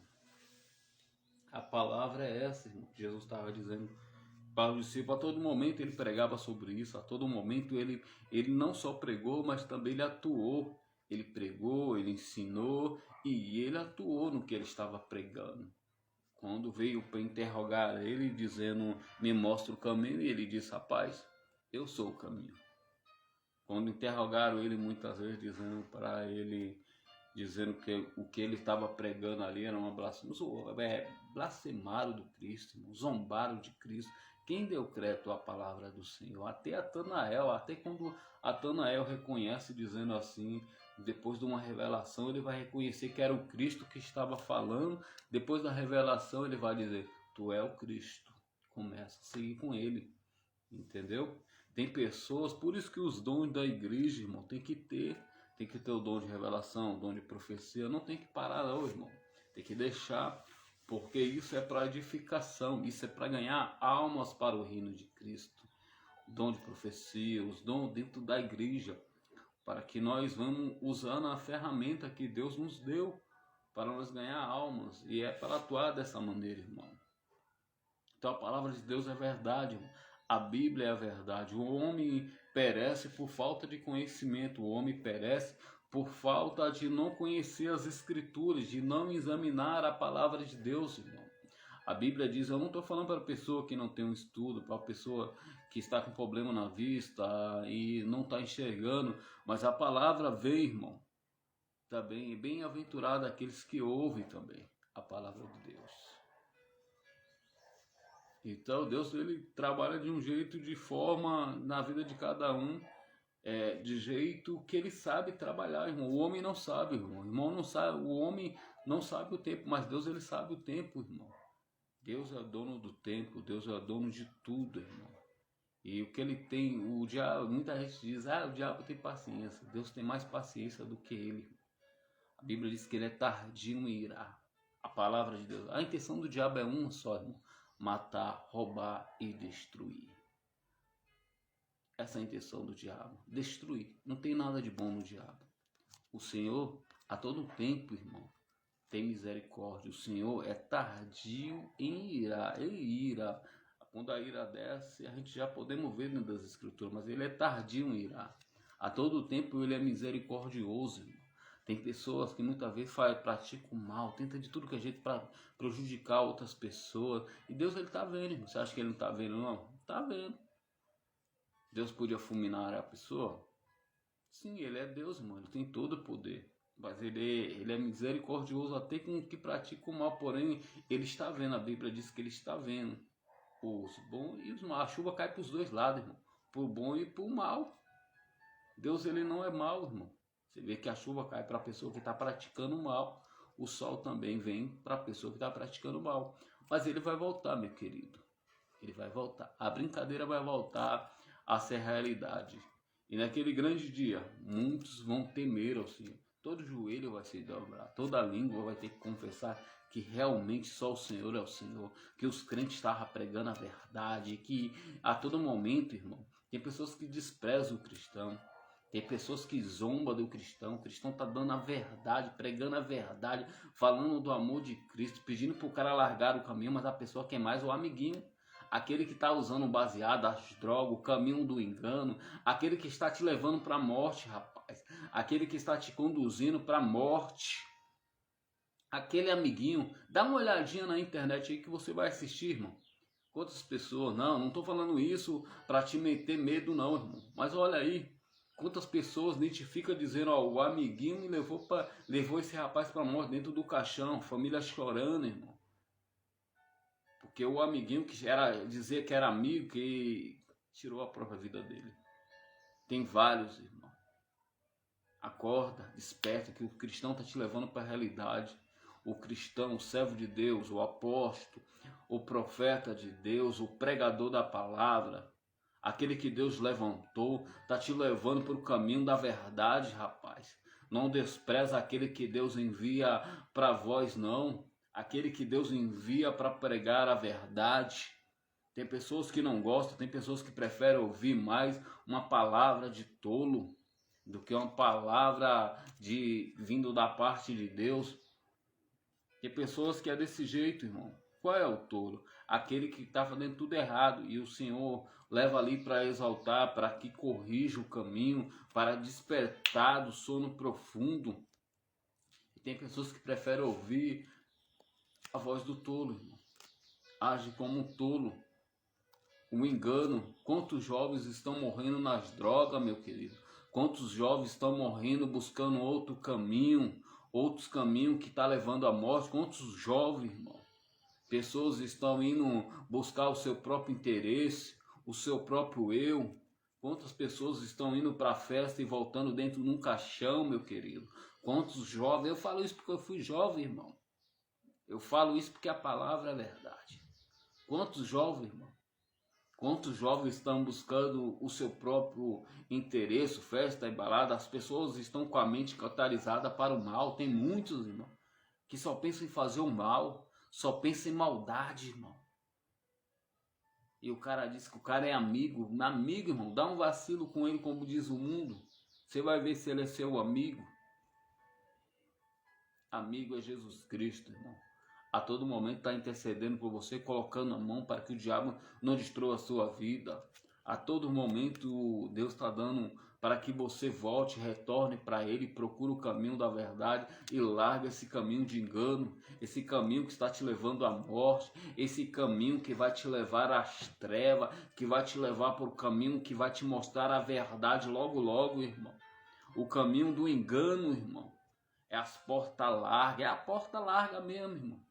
A palavra é essa, irmão. Jesus estava dizendo para os discípulos. A todo momento ele pregava sobre isso. A todo momento ele não só pregou, mas também ele atuou. Ele pregou, ele ensinou e ele atuou no que ele estava pregando. Quando veio para interrogar ele, dizendo, me mostra o caminho, e ele disse, rapaz, eu sou o caminho. Quando interrogaram ele muitas vezes, dizendo para ele, dizendo que o que ele estava pregando ali era uma blasfêmia, blasfemaram do Cristo, zombaram de Cristo. Quem deu crédito à palavra do Senhor? Até Atanael, até quando Atanael reconhece, dizendo assim, depois de uma revelação, ele vai reconhecer que era o Cristo que estava falando. Depois da revelação, ele vai dizer, tu é o Cristo. Começa a seguir com ele, entendeu? Tem pessoas, por isso que os dons da igreja, irmão, tem que ter o dom de revelação, o dom de profecia, não tem que parar não, irmão. Tem que deixar, porque isso é para edificação, isso é para ganhar almas para o reino de Cristo. O dom de profecia, os dons dentro da igreja, para que nós vamos usando a ferramenta que Deus nos deu para nós ganhar almas, e é para atuar dessa maneira, irmão. Então a palavra de Deus é verdade, irmão. A Bíblia é a verdade. O homem perece por falta de conhecimento. O homem perece por falta de não conhecer as Escrituras, de não examinar a palavra de Deus, irmão. A Bíblia diz, eu não estou falando para a pessoa que não tem um estudo, para a pessoa que está com problema na vista e não está enxergando, mas a palavra vem, irmão. Tá bem, bem-aventurado aqueles que ouvem também a palavra de Deus. Então Deus, ele trabalha de um jeito, de forma na vida de cada um, de jeito que ele sabe trabalhar, irmão. O homem não sabe, irmão. O irmão não sabe, o homem não sabe o tempo, mas Deus, ele sabe o tempo, irmão. Deus é dono do tempo, Deus é dono de tudo, irmão. E o que ele tem, o diabo, muita gente diz, o diabo tem paciência. Deus tem mais paciência do que ele. A Bíblia diz que ele é tardio em irar. A palavra de Deus. A intenção do diabo é uma só, irmão: matar, roubar e destruir. Essa é a intenção do diabo, destruir. Não tem nada de bom no diabo. O Senhor, a todo tempo, irmão, tem misericórdia. O Senhor é tardio em irar. Ele ira. Quando a ira desce, a gente já podemos ver dentro das Escrituras, mas ele é tardio em irar. A todo tempo ele é misericordioso, irmão. Tem pessoas que muitas vezes praticam mal, tenta de tudo que é jeito para prejudicar outras pessoas. E Deus, ele está vendo, irmão. Você acha que ele não está vendo, não? Está vendo. Deus podia fulminar a pessoa? Sim, ele é Deus, irmão. Ele tem todo o poder. Mas ele é misericordioso até com o que pratica o mal. Porém, ele está vendo. A Bíblia diz que ele está vendo os bons e os maus. A chuva cai para os dois lados, irmão. Para o bom e para o mal. Deus, ele não é mau, irmão. Você vê que a chuva cai para a pessoa que está praticando o mal. O sol também vem para a pessoa que está praticando o mal. Mas ele vai voltar, meu querido. Ele vai voltar. A brincadeira vai voltar a ser realidade. E naquele grande dia, muitos vão temer ao Senhor. Todo joelho vai se dobrar, toda língua vai ter que confessar que realmente só o Senhor é o Senhor, que os crentes estavam pregando a verdade, que a todo momento, irmão, tem pessoas que desprezam o cristão, tem pessoas que zombam do cristão. O cristão está dando a verdade, pregando a verdade, falando do amor de Cristo, pedindo para o cara largar o caminho, mas a pessoa quer mais o amiguinho. Aquele que está usando o baseado, as drogas, o caminho do engano, aquele que está te levando para a morte, rapaz, aquele que está te conduzindo para a morte, aquele amiguinho. Dá uma olhadinha na internet aí que você vai assistir, irmão. Quantas pessoas, não estou falando isso para te meter medo não, irmão, mas olha aí, quantas pessoas nem te fica dizendo, o amiguinho me levou esse rapaz para a morte dentro do caixão, família chorando, irmão. Porque o amiguinho que dizia que era amigo, que tirou a própria vida dele. Tem vários, irmão. Acorda, desperta, que o cristão está te levando para a realidade. O cristão, o servo de Deus, o apóstolo, o profeta de Deus, o pregador da palavra, aquele que Deus levantou, está te levando para o caminho da verdade, rapaz. Não despreza aquele que Deus envia para vós, não. Aquele que Deus envia para pregar a verdade. Tem pessoas que não gostam, tem pessoas que preferem ouvir mais uma palavra de tolo do que uma palavra vindo da parte de Deus. Tem pessoas que é desse jeito, irmão. Qual é o tolo? Aquele que está fazendo tudo errado e o Senhor leva ali para exaltar, para que corrija o caminho, para despertar do sono profundo. E tem pessoas que preferem ouvir a voz do tolo, irmão. Age como um tolo. O engano. Quantos jovens estão morrendo nas drogas, meu querido? Quantos jovens estão morrendo buscando outros caminhos que está levando à morte? Quantos jovens, irmão? Pessoas estão indo buscar o seu próprio interesse, o seu próprio eu. Quantas pessoas estão indo para a festa e voltando dentro de um caixão, meu querido? Quantos jovens? Eu falo isso porque eu fui jovem, irmão. Eu falo isso porque a palavra é verdade. Quantos jovens, irmão? Quantos jovens estão buscando o seu próprio interesse, festa e balada? As pessoas estão com a mente cauterizada para o mal. Tem muitos, irmão, que só pensam em fazer o mal, só pensam em maldade, irmão. E o cara diz que o cara é amigo. Amigo, irmão, dá um vacilo com ele, como diz o mundo. Você vai ver se ele é seu amigo. Amigo é Jesus Cristo, irmão. A todo momento está intercedendo por você, colocando a mão para que o diabo não destrua a sua vida. A todo momento Deus está dando para que você volte, retorne para Ele, procure o caminho da verdade e largue esse caminho de engano, esse caminho que está te levando à morte, esse caminho que vai te levar às trevas, que vai te levar para o caminho que vai te mostrar a verdade logo, logo, irmão. O caminho do engano, irmão, é as portas largas, é a porta larga mesmo, irmão.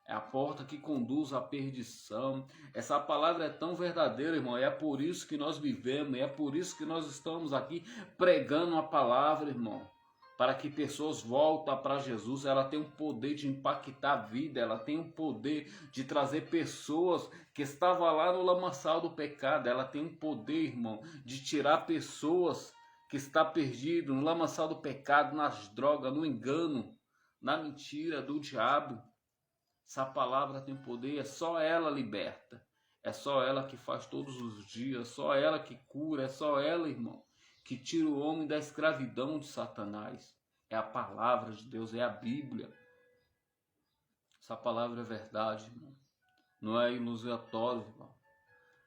É a porta que conduz à perdição. Essa palavra é tão verdadeira, irmão. E é por isso que nós vivemos. E é por isso que nós estamos aqui pregando a palavra, irmão. Para que pessoas voltem para Jesus. Ela tem o poder de impactar a vida. Ela tem o poder de trazer pessoas que estavam lá no lamaçal do pecado. Ela tem o poder, irmão, de tirar pessoas que estão perdidas no lamaçal do pecado, nas drogas, no engano, na mentira do diabo. Essa palavra tem poder, é só ela liberta. É só ela que faz todos os dias, só ela que cura, é só ela, irmão, que tira o homem da escravidão de Satanás. É a palavra de Deus, é a Bíblia. Essa palavra é verdade, irmão. Não é ilusório, irmão.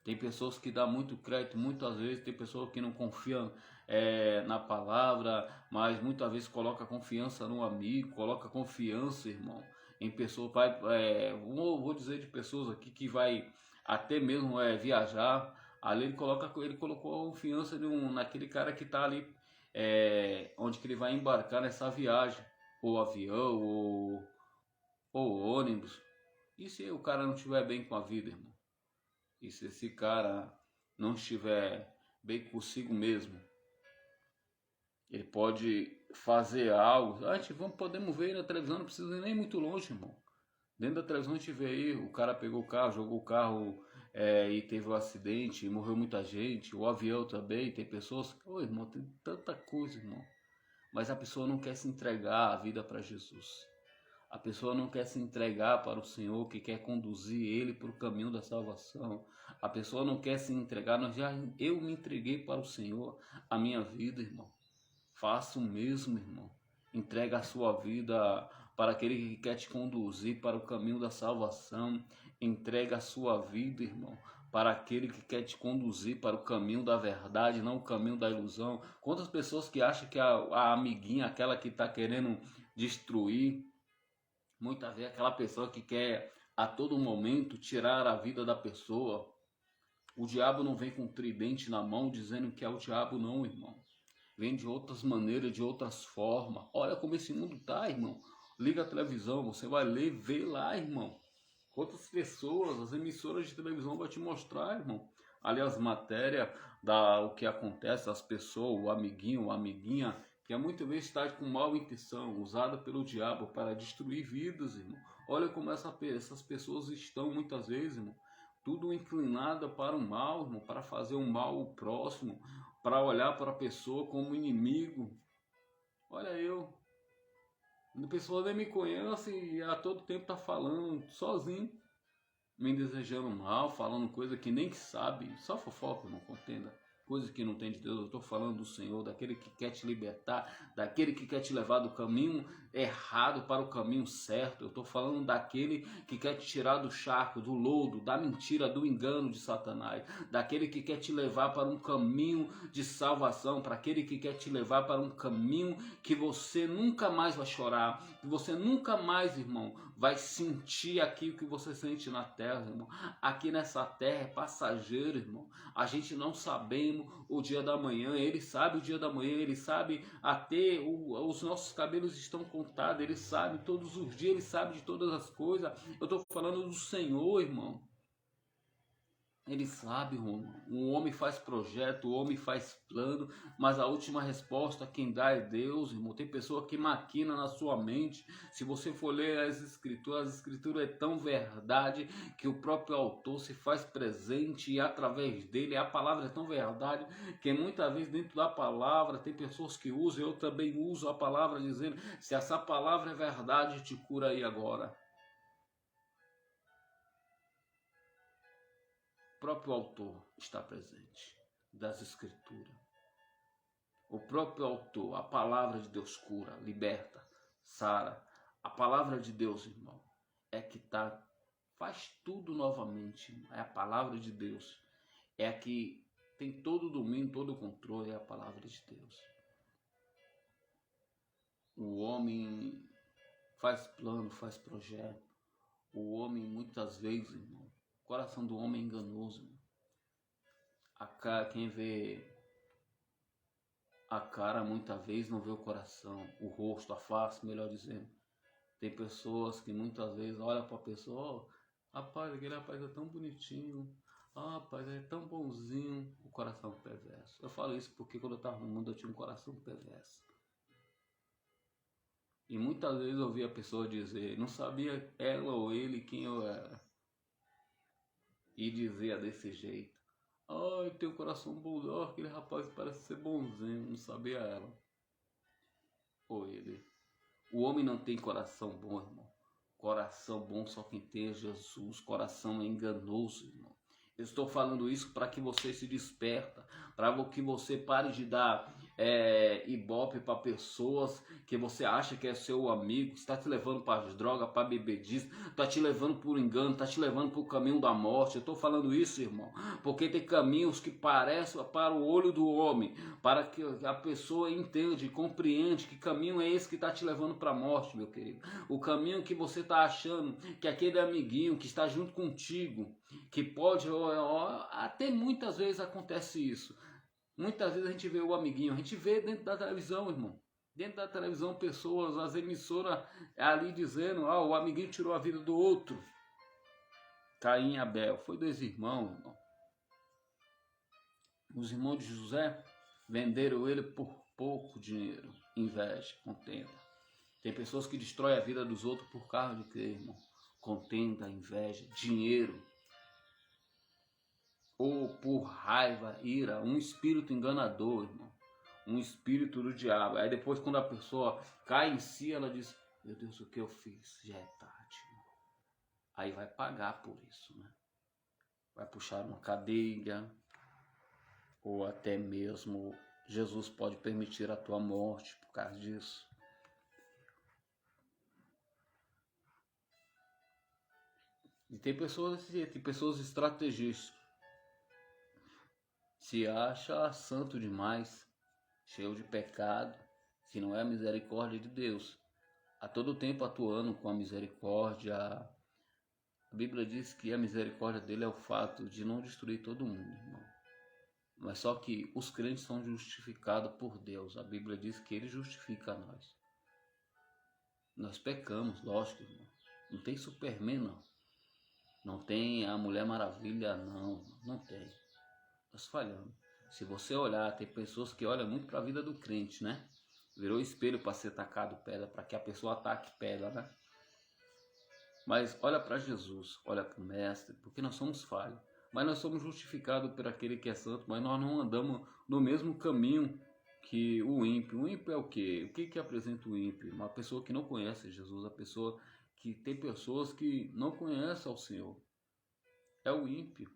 Tem pessoas que dão muito crédito, muitas vezes tem pessoas que não confiam na palavra, mas muitas vezes coloca confiança no amigo, coloca confiança, irmão, em pessoas, vou dizer de pessoas aqui que vai até mesmo viajar, ali ele colocou a confiança naquele cara que está ali, onde que ele vai embarcar nessa viagem, ou avião, ou ônibus. E se o cara não estiver bem com a vida, irmão? E se esse cara não estiver bem consigo mesmo, ele pode fazer algo. Podemos ver aí na televisão, não precisa ir nem muito longe, irmão. Dentro da televisão a gente vê aí, o cara pegou o carro, jogou o carro e teve um acidente, e morreu muita gente. O avião também, tem pessoas. Ô, irmão, tem tanta coisa, irmão. Mas a pessoa não quer se entregar a vida para Jesus. A pessoa não quer se entregar para o Senhor, que quer conduzir ele para o caminho da salvação. A pessoa não quer se entregar. Eu me entreguei para o Senhor, a minha vida, irmão. Faça o mesmo, irmão. Entrega a sua vida para aquele que quer te conduzir para o caminho da salvação. Entrega a sua vida, irmão, para aquele que quer te conduzir para o caminho da verdade, não o caminho da ilusão. Quantas pessoas que acham que a amiguinha, aquela que está querendo destruir, muitas vezes aquela pessoa que quer a todo momento tirar a vida da pessoa. O diabo não vem com um tridente na mão dizendo que é o diabo, não, irmão. Vem de outras maneiras, de outras formas. Olha como esse mundo tá, irmão. Liga a televisão, você vai ler, vê lá, irmão. Quantas pessoas, as emissoras de televisão vão te mostrar, irmão. Ali as matérias, o que acontece, as pessoas, o amiguinho, a amiguinha, que muitas vezes está com mal intenção, usada pelo diabo para destruir vidas, irmão. Olha como essas pessoas estão muitas vezes, irmão. Tudo inclinada para o mal, irmão, para fazer o mal ao próximo, para olhar para a pessoa como inimigo. Olha eu, a pessoa nem me conhece e a todo tempo está falando sozinho, me desejando mal, falando coisa que nem sabe, só fofoca, não contenda. Coisa que não tem de Deus. Eu estou falando do Senhor, daquele que quer te libertar, daquele que quer te levar do caminho errado para o caminho certo. Eu estou falando daquele que quer te tirar do charco, do lodo, da mentira, do engano de Satanás, daquele que quer te levar para um caminho de salvação, para aquele que quer te levar para um caminho que você nunca mais vai chorar, que você nunca mais, irmão, vai sentir aquilo que você sente na terra, irmão. Aqui nessa terra é passageiro, irmão. A gente não sabemos o dia da manhã. Ele sabe o dia da manhã. Ele sabe até os nossos cabelos estão contados. Ele sabe todos os dias. Ele sabe de todas as coisas. Eu estou falando do Senhor, irmão. Ele sabe, irmão. O homem faz projeto, o homem faz plano, mas a última resposta quem dá é Deus, irmão. Tem pessoa que maquina na sua mente. Se você for ler as escrituras é tão verdade que o próprio autor se faz presente e através dele a palavra é tão verdade que muitas vezes dentro da palavra tem pessoas que usam, eu também uso a palavra dizendo, se essa palavra é verdade, te cura aí agora. O próprio autor está presente das escrituras. O próprio autor, a palavra de Deus cura, liberta, sara. A palavra de Deus, irmão, é que faz tudo novamente. É a palavra de Deus. É a que tem todo o domínio, todo o controle, é a palavra de Deus. O homem faz plano, faz projeto. O homem muitas vezes, irmão, o coração do homem é enganoso. Quem vê a cara muitas vezes não vê o coração, o rosto, a face, melhor dizendo. Tem pessoas que muitas vezes olham para a pessoa, ó, rapaz, aquele rapaz é tão bonitinho, ah, rapaz, é tão bonzinho, o coração perverso. Eu falo isso porque quando eu estava no mundo eu tinha um coração perverso. E muitas vezes eu ouvi a pessoa dizer, não sabia ela ou ele quem eu era. E dizia desse jeito, ai, tem um coração bom, ó, aquele rapaz parece ser bonzinho, não sabia ela ou ele. O homem não tem coração bom, irmão. Coração bom só quem tem é Jesus. Coração é enganoso, irmão. Eu estou falando isso para que você se desperta, para que você pare de dar ibope para pessoas que você acha que é seu amigo, que está te levando para as drogas, para bebedice, está te levando por engano, está te levando para o caminho da morte. Eu estou falando isso, irmão, porque tem caminhos que parecem para o olho do homem, para que a pessoa entenda e compreende que caminho é esse que está te levando para a morte, meu querido. O caminho que você está achando que aquele amiguinho que está junto contigo, que pode, até muitas vezes acontece isso. Muitas vezes a gente vê o amiguinho, a gente vê dentro da televisão, irmão. Dentro da televisão, pessoas, as emissoras ali dizendo, ah, o amiguinho tirou a vida do outro. Caim e Abel, foi 2 irmãos, irmão. Os irmãos de José venderam ele por pouco dinheiro, inveja, contenda. Tem pessoas que destroem a vida dos outros por causa de quê, irmão? Contenda, inveja, dinheiro. Ou por raiva, ira, um espírito enganador, irmão. Um espírito do diabo. Aí depois quando a pessoa cai em si, ela diz, meu Deus, o que eu fiz? Já é tarde, irmão. Aí vai pagar por isso, né? Vai puxar uma cadeia, ou até mesmo Jesus pode permitir a tua morte por causa disso. E tem pessoas desse jeito, tem pessoas estrategistas. Se acha santo demais, cheio de pecado, se não é a misericórdia de Deus. A todo tempo atuando com a misericórdia. A Bíblia diz que a misericórdia dele é o fato de não destruir todo mundo, irmão. Mas só que os crentes são justificados por Deus. A Bíblia diz que ele justifica nós. Nós pecamos, lógico, irmão. Não tem Superman, não. Não tem a Mulher Maravilha, não. Não tem. Nós falhamos. Se você olhar, tem pessoas que olham muito para a vida do crente, né? Virou espelho para ser tacado pedra, para que a pessoa ataque pedra, né? Mas olha para Jesus, olha para o Mestre, porque nós somos falhos. Mas nós somos justificados por aquele que é santo, mas nós não andamos no mesmo caminho que o ímpio. O ímpio é o quê? O que apresenta o ímpio? Uma pessoa que não conhece Jesus, a pessoa que tem pessoas que não conhecem ao Senhor. É o ímpio,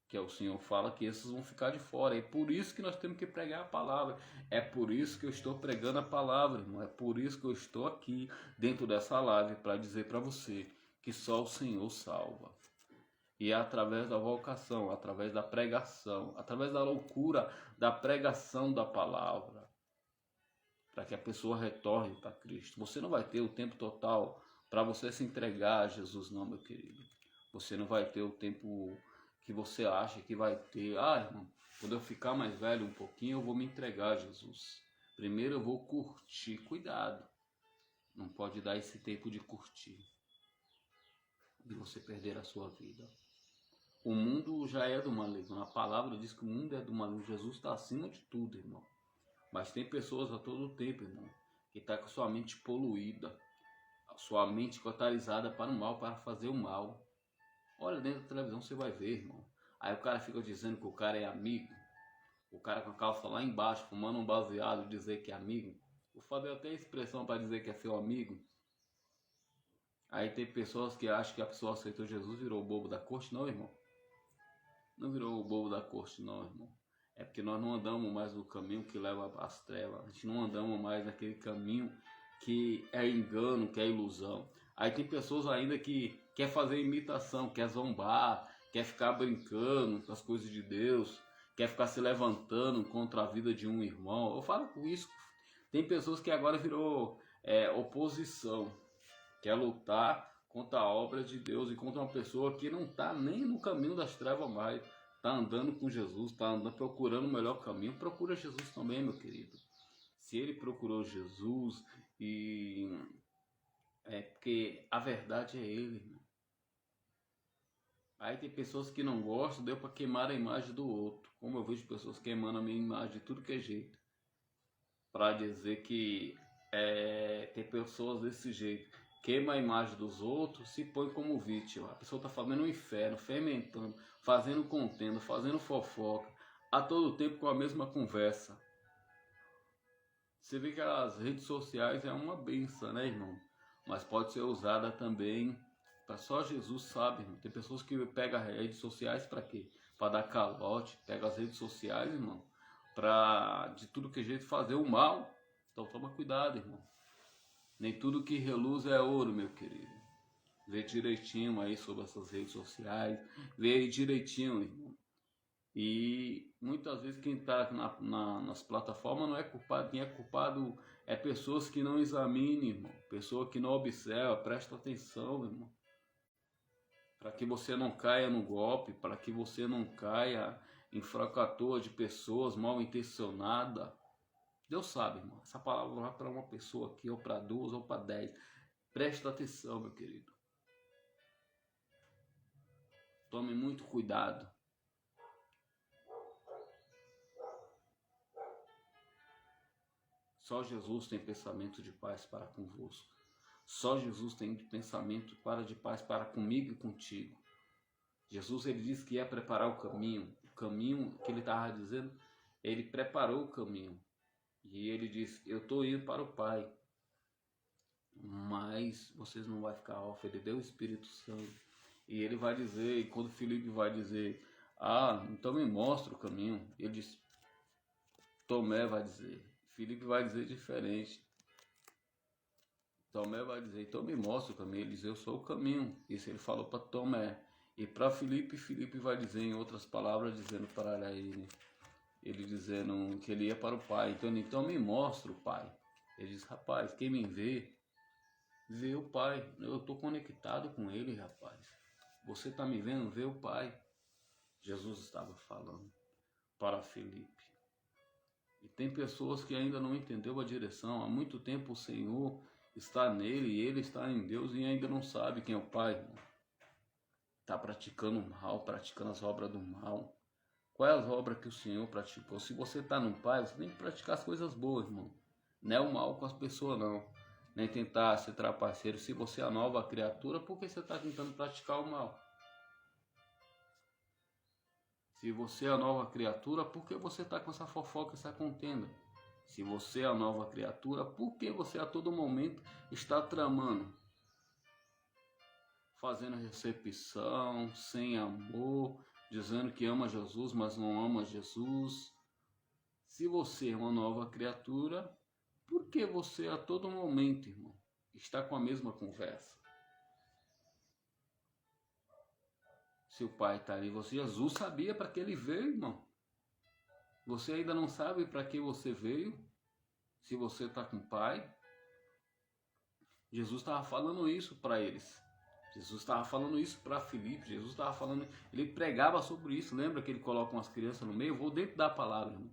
que é o Senhor fala que esses vão ficar de fora. É por isso que nós temos que pregar a palavra. É por isso que eu estou pregando a palavra, irmão. É por isso que eu estou aqui dentro dessa live para dizer para você que só o Senhor salva. E é através da vocação, através da pregação, através da loucura da pregação da palavra, para que a pessoa retorne para Cristo. Você não vai ter o tempo total para você se entregar a Jesus, não, meu querido. Você não vai ter o tempo que você acha que vai ter. Ah, irmão, quando eu ficar mais velho um pouquinho, eu vou me entregar a Jesus. Primeiro eu vou curtir. Cuidado. Não pode dar esse tempo de curtir. E você perder a sua vida. O mundo já é do maligno. A palavra diz que o mundo é do maligno. Jesus está acima de tudo, irmão. Mas tem pessoas a todo tempo, irmão, que está com sua mente poluída. A sua mente cotalizada para o mal, para fazer o mal. Olha, dentro da televisão você vai ver, irmão. Aí o cara fica dizendo que o cara é amigo. O cara com a calça lá embaixo, fumando um baseado, dizer que é amigo. Vou fazer até a expressão para dizer que é seu amigo. Aí tem pessoas que acham que a pessoa aceitou Jesus e virou o bobo da corte. Não, irmão. Não virou o bobo da corte, não, irmão. É porque nós não andamos mais no caminho que leva às trevas. A gente não andamos mais naquele caminho que é engano, que é ilusão. Aí tem pessoas ainda que quer fazer imitação, quer zombar, quer ficar brincando com as coisas de Deus, quer ficar se levantando contra a vida de um irmão. Eu falo com isso. Tem pessoas que agora virou oposição, quer lutar contra a obra de Deus e contra uma pessoa que não está nem no caminho das trevas mais, está andando com Jesus, está andando procurando o melhor caminho. Procura Jesus também, meu querido. Se ele procurou Jesus e Porque a verdade é ele, irmão. Aí tem pessoas que não gostam, deu para queimar a imagem do outro. Como eu vejo pessoas queimando a minha imagem de tudo que é jeito. Para dizer que tem pessoas desse jeito. Queima a imagem dos outros, se põe como vítima. A pessoa está fazendo um inferno, fermentando, fazendo contenda, fazendo fofoca, a todo tempo com a mesma conversa. Você vê que as redes sociais é uma benção, né, irmão? Mas pode ser usada também para só Jesus sabe, irmão. Tem pessoas que pegam as redes sociais para quê? Para dar calote, pega as redes sociais, irmão, para de tudo que é jeito fazer o mal. Então toma cuidado, irmão. Nem tudo que reluz é ouro, meu querido. Vê direitinho aí sobre essas redes sociais, vê aí direitinho, irmão. E muitas vezes quem está nas plataformas não é culpado, quem é culpado é pessoas que não examinam, irmão. Pessoa que não observa, presta atenção, irmão. Para que você não caia no golpe, para que você não caia em fracatua de pessoas mal intencionadas. Deus sabe, irmão. Essa palavra vai para uma pessoa aqui, ou para duas, ou para 10. Presta atenção, meu querido. Tome muito cuidado. Só Jesus tem pensamento de paz para convosco. Só Jesus tem pensamento de paz para comigo e contigo. Jesus, ele disse que ia preparar o caminho que ele estava dizendo, ele preparou o caminho. E ele disse, eu estou indo para o Pai, mas vocês não vão ficar órfãos. Ele deu o Espírito Santo. E ele vai dizer, e quando Filipe vai dizer, então me mostra o caminho, ele disse, Tomé vai dizer, Filipe vai dizer diferente. Tomé vai dizer, então me mostra o caminho. Ele diz, eu sou o caminho. Isso ele falou para Tomé. E para Filipe, Filipe vai dizer em outras palavras, dizendo para ele dizendo que ele ia para o Pai. Então me mostra o Pai. Ele diz, rapaz, quem me vê o Pai. Eu estou conectado com ele, rapaz. Você está me vendo? Vê o Pai. Jesus estava falando para Filipe. E tem pessoas que ainda não entenderam a direção. Há muito tempo o Senhor está nele e ele está em Deus e ainda não sabe quem é o Pai. Está praticando o mal, praticando as obras do mal. Qual é as obras que o Senhor praticou? Se você está no Pai, você tem que praticar as coisas boas, irmão. Não é o mal com as pessoas, não. Nem tentar ser trapaceiro. Se você é a nova criatura, por que você está tentando praticar o mal? Se você é a nova criatura, por que você está com essa fofoca, essa contenda? Se você é a nova criatura, por que você a todo momento está tramando? Fazendo recepção, sem amor, dizendo que ama Jesus, mas não ama Jesus. Se você é uma nova criatura, por que você a todo momento, irmão, está com a mesma conversa? Seu pai está ali, Jesus sabia para que ele veio, irmão. Você ainda não sabe para que você veio? Se você está com o Pai? Jesus estava falando isso para eles. Jesus estava falando isso para Filipe. Jesus estava falando, ele pregava sobre isso. Lembra que ele coloca umas crianças no meio? Eu vou dentro da palavra, irmão.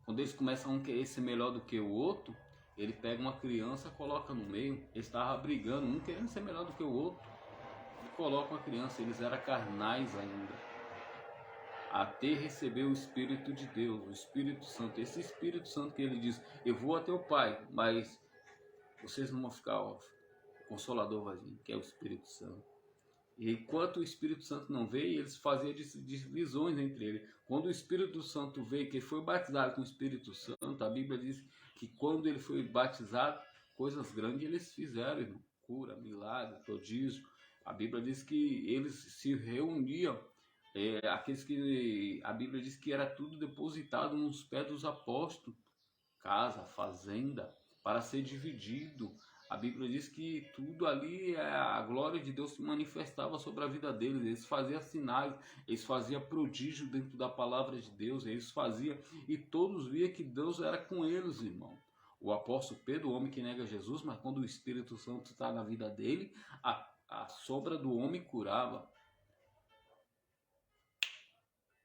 Quando eles começam a querer ser melhor do que o outro, ele pega uma criança e coloca no meio. Eles estavam brigando, um querendo ser melhor do que o outro. Ele coloca uma criança, eles eram carnais ainda. Até receber o Espírito de Deus, o Espírito Santo. Esse Espírito Santo que ele diz, eu vou até o Pai, mas vocês não vão ficar órfãos. O Consolador vai vir, que é o Espírito Santo. E enquanto o Espírito Santo não veio, eles faziam divisões entre eles. Quando o Espírito Santo veio, que ele foi batizado com o Espírito Santo, a Bíblia diz que quando ele foi batizado, coisas grandes eles fizeram, irmão. Cura, milagre, prodígio. A Bíblia diz que eles se reuniam, aqueles que a Bíblia diz que era tudo depositado nos pés dos apóstolos, casa, fazenda, para ser dividido. A Bíblia diz que tudo ali, a glória de Deus se manifestava sobre a vida deles. Eles faziam sinais, eles faziam prodígio dentro da palavra de Deus, eles faziam, e todos viam que Deus era com eles, irmão. O apóstolo Pedro, o homem que nega Jesus, mas quando o Espírito Santo está na vida dele, a sombra do homem curava.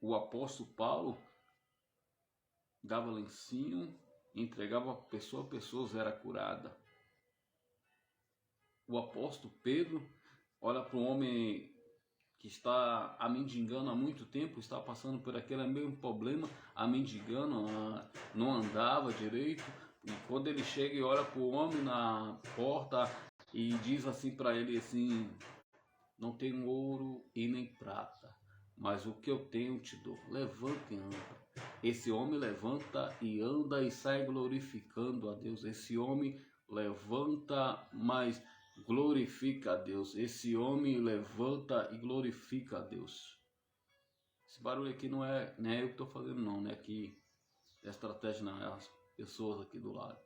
O apóstolo Paulo dava lencinho, entregava a pessoa era curada. o apóstolo Pedro olha para um homem que está mendigando há muito tempo, está passando por aquele mesmo problema, mendigando, não andava direito. E quando ele chega e olha para o homem na porta e diz assim para ele assim: não tenho ouro e nem prata, mas o que eu tenho te dou. Levanta e anda. Esse homem levanta e anda e sai glorificando a Deus. Esse homem levanta, mas glorifica a Deus. Esse homem levanta e glorifica a Deus. Esse barulho aqui não é eu que estou fazendo, não, né? Aqui a estratégia não é as pessoas aqui do lado.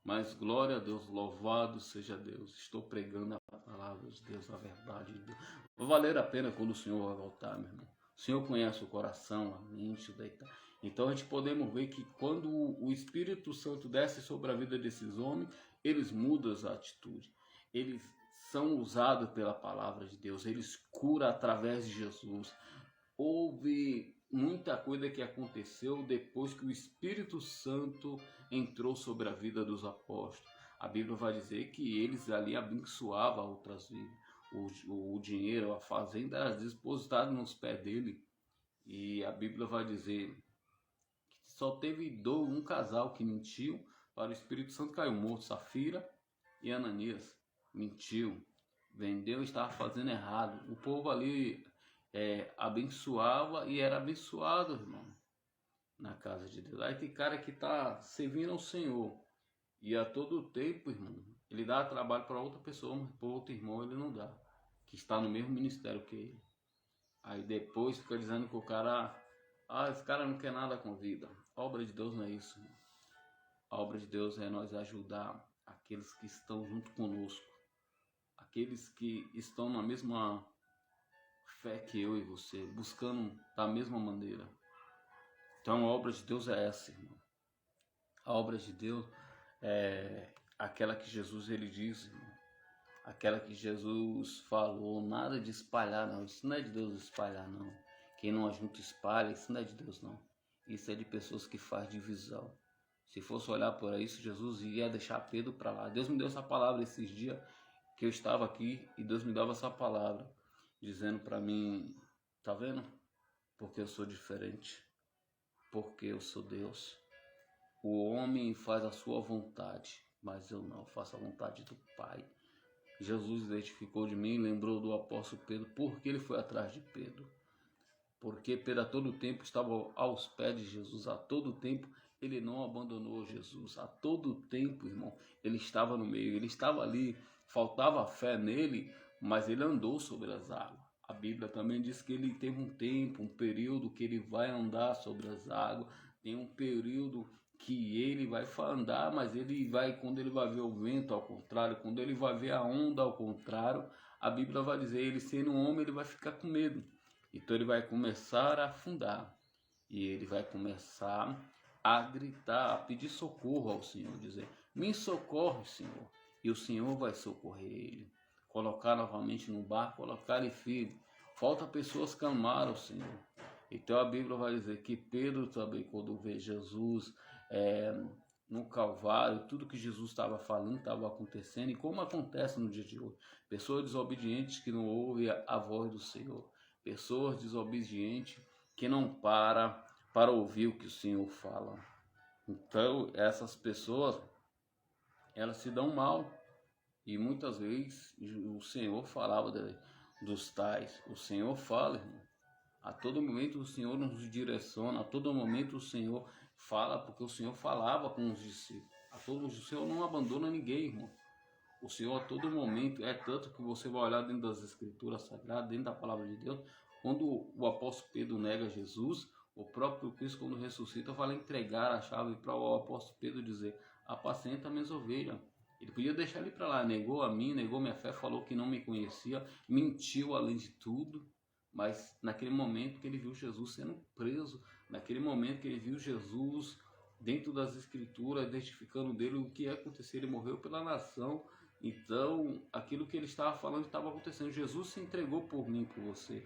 Mas glória a Deus, louvado seja Deus. Estou pregando a palavra de Deus, a verdade de Deus. Vai valer a pena quando o Senhor vai voltar, meu irmão. O Senhor conhece o coração, a mente, o deitar. Então a gente podemos ver que quando o Espírito Santo desce sobre a vida desses homens, eles mudam a atitude. Eles são usados pela palavra de Deus. Eles curam através de Jesus. Houve muita coisa que aconteceu depois que o Espírito Santo entrou sobre a vida dos apóstolos. A Bíblia vai dizer que eles ali abençoavam outras vidas. O dinheiro, a fazenda era depositada nos pés dele. E a Bíblia vai dizer que só teve um casal que mentiu para o Espírito Santo caiu morto, Safira e Ananias. Mentiu, vendeu e estava fazendo errado. O povo ali abençoava e era abençoado, irmão, na casa de Deus. Aí tem cara que está servindo ao Senhor e a todo tempo, irmão, ele dá trabalho para outra pessoa, mas para outro irmão ele não dá, que está no mesmo ministério que ele. Aí depois fica dizendo que o cara, esse cara não quer nada com vida. A obra de Deus não é isso, irmão. A obra de Deus é nós ajudar aqueles que estão junto conosco, aqueles que estão na mesma fé que eu e você, buscando da mesma maneira. Então a obra de Deus é essa, irmão. A obra de Deus é aquela que Jesus ele diz, irmão. Aquela que Jesus falou, nada de espalhar não. Isso não é de Deus espalhar não. Quem não ajunta espalha, isso não é de Deus não. Isso é de pessoas que fazem divisão. Se fosse olhar por isso, Jesus ia deixar Pedro para lá. Deus me deu essa palavra esses dias que eu estava aqui e Deus me dava essa palavra, dizendo para mim, tá vendo? Porque eu sou diferente, porque eu sou Deus. O homem faz a sua vontade, mas eu não, faço a vontade do Pai. Jesus identificou de mim, lembrou do apóstolo Pedro, porque ele foi atrás de Pedro. Porque Pedro a todo tempo estava aos pés de Jesus, a todo tempo ele não abandonou Jesus, a todo tempo, irmão, ele estava no meio, ele estava ali, faltava fé nele, mas ele andou sobre as águas. A Bíblia também diz que ele teve um tempo, um período que ele vai andar sobre as águas, tem um período que ele vai andar, mas ele vai, quando ele vai ver o vento ao contrário, quando ele vai ver a onda ao contrário, a Bíblia vai dizer, ele sendo um homem, ele vai ficar com medo. Então ele vai começar a afundar e ele vai começar a gritar, a pedir socorro ao Senhor, dizer, me socorre, Senhor. E o Senhor vai socorrer ele, colocar novamente no barco, colocar ele firme. Falta pessoas clamar ao Senhor. Então a Bíblia vai dizer que Pedro também, quando vê Jesus no Calvário, tudo que Jesus estava falando estava acontecendo, e como acontece no dia de hoje, pessoas desobedientes que não ouvem a voz do Senhor, pessoas desobedientes que não para ouvir o que o Senhor fala. Então essas pessoas, elas se dão mal, e muitas vezes o Senhor falava dos tais. O Senhor fala, irmão. A todo momento o Senhor nos direciona, a todo momento o Senhor fala, porque o Senhor falava com os discípulos. O Senhor não abandona ninguém, irmão. O Senhor a todo momento, é tanto que você vai olhar dentro das Escrituras Sagradas, dentro da Palavra de Deus, quando o apóstolo Pedro nega Jesus, o próprio Cristo, quando ressuscita, vai entregar a chave para o apóstolo Pedro dizer, apacenta minhas ovelhas. Ele podia deixar ele para lá, negou a mim, negou minha fé, falou que não me conhecia, mentiu além de tudo. Mas naquele momento que ele viu Jesus sendo preso, naquele momento que ele viu Jesus dentro das Escrituras, identificando dele o que ia acontecer, ele morreu pela nação. Então, aquilo que ele estava falando estava acontecendo. Jesus se entregou por mim, por você.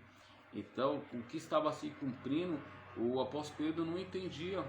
Então, o que estava se cumprindo, o apóstolo Pedro não entendia.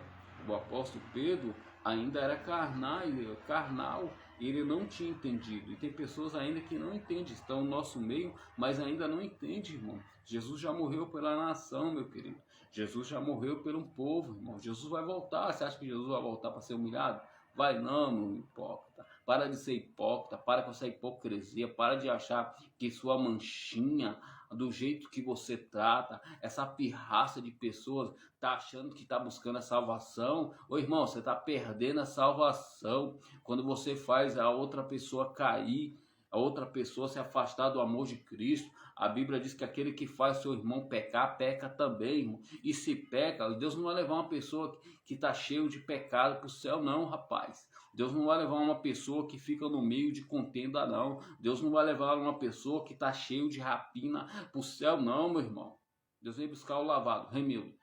O apóstolo Pedro, ainda era carnal, e ele não tinha entendido. E tem pessoas ainda que não entendem, estão no nosso meio, mas ainda não entendem, irmão. Jesus já morreu pela nação, meu querido. Jesus já morreu por um povo, irmão. Jesus vai voltar. Você acha que Jesus vai voltar para ser humilhado? Vai não, meu hipócrita. Para de ser hipócrita, para com essa hipocrisia, para de achar que sua manchinha, do jeito que você trata, essa pirraça de pessoas, tá achando que tá buscando a salvação. Ô irmão, você tá perdendo a salvação quando você faz a outra pessoa cair, a outra pessoa se afastar do amor de Cristo. A Bíblia diz que aquele que faz seu irmão pecar, peca também, irmão. E se peca, Deus não vai levar uma pessoa que está cheio de pecado para o céu, não, rapaz. Deus não vai levar uma pessoa que fica no meio de contenda, não. Deus não vai levar uma pessoa que está cheio de rapina para o céu, não, meu irmão. Deus vem buscar o lavado, remido.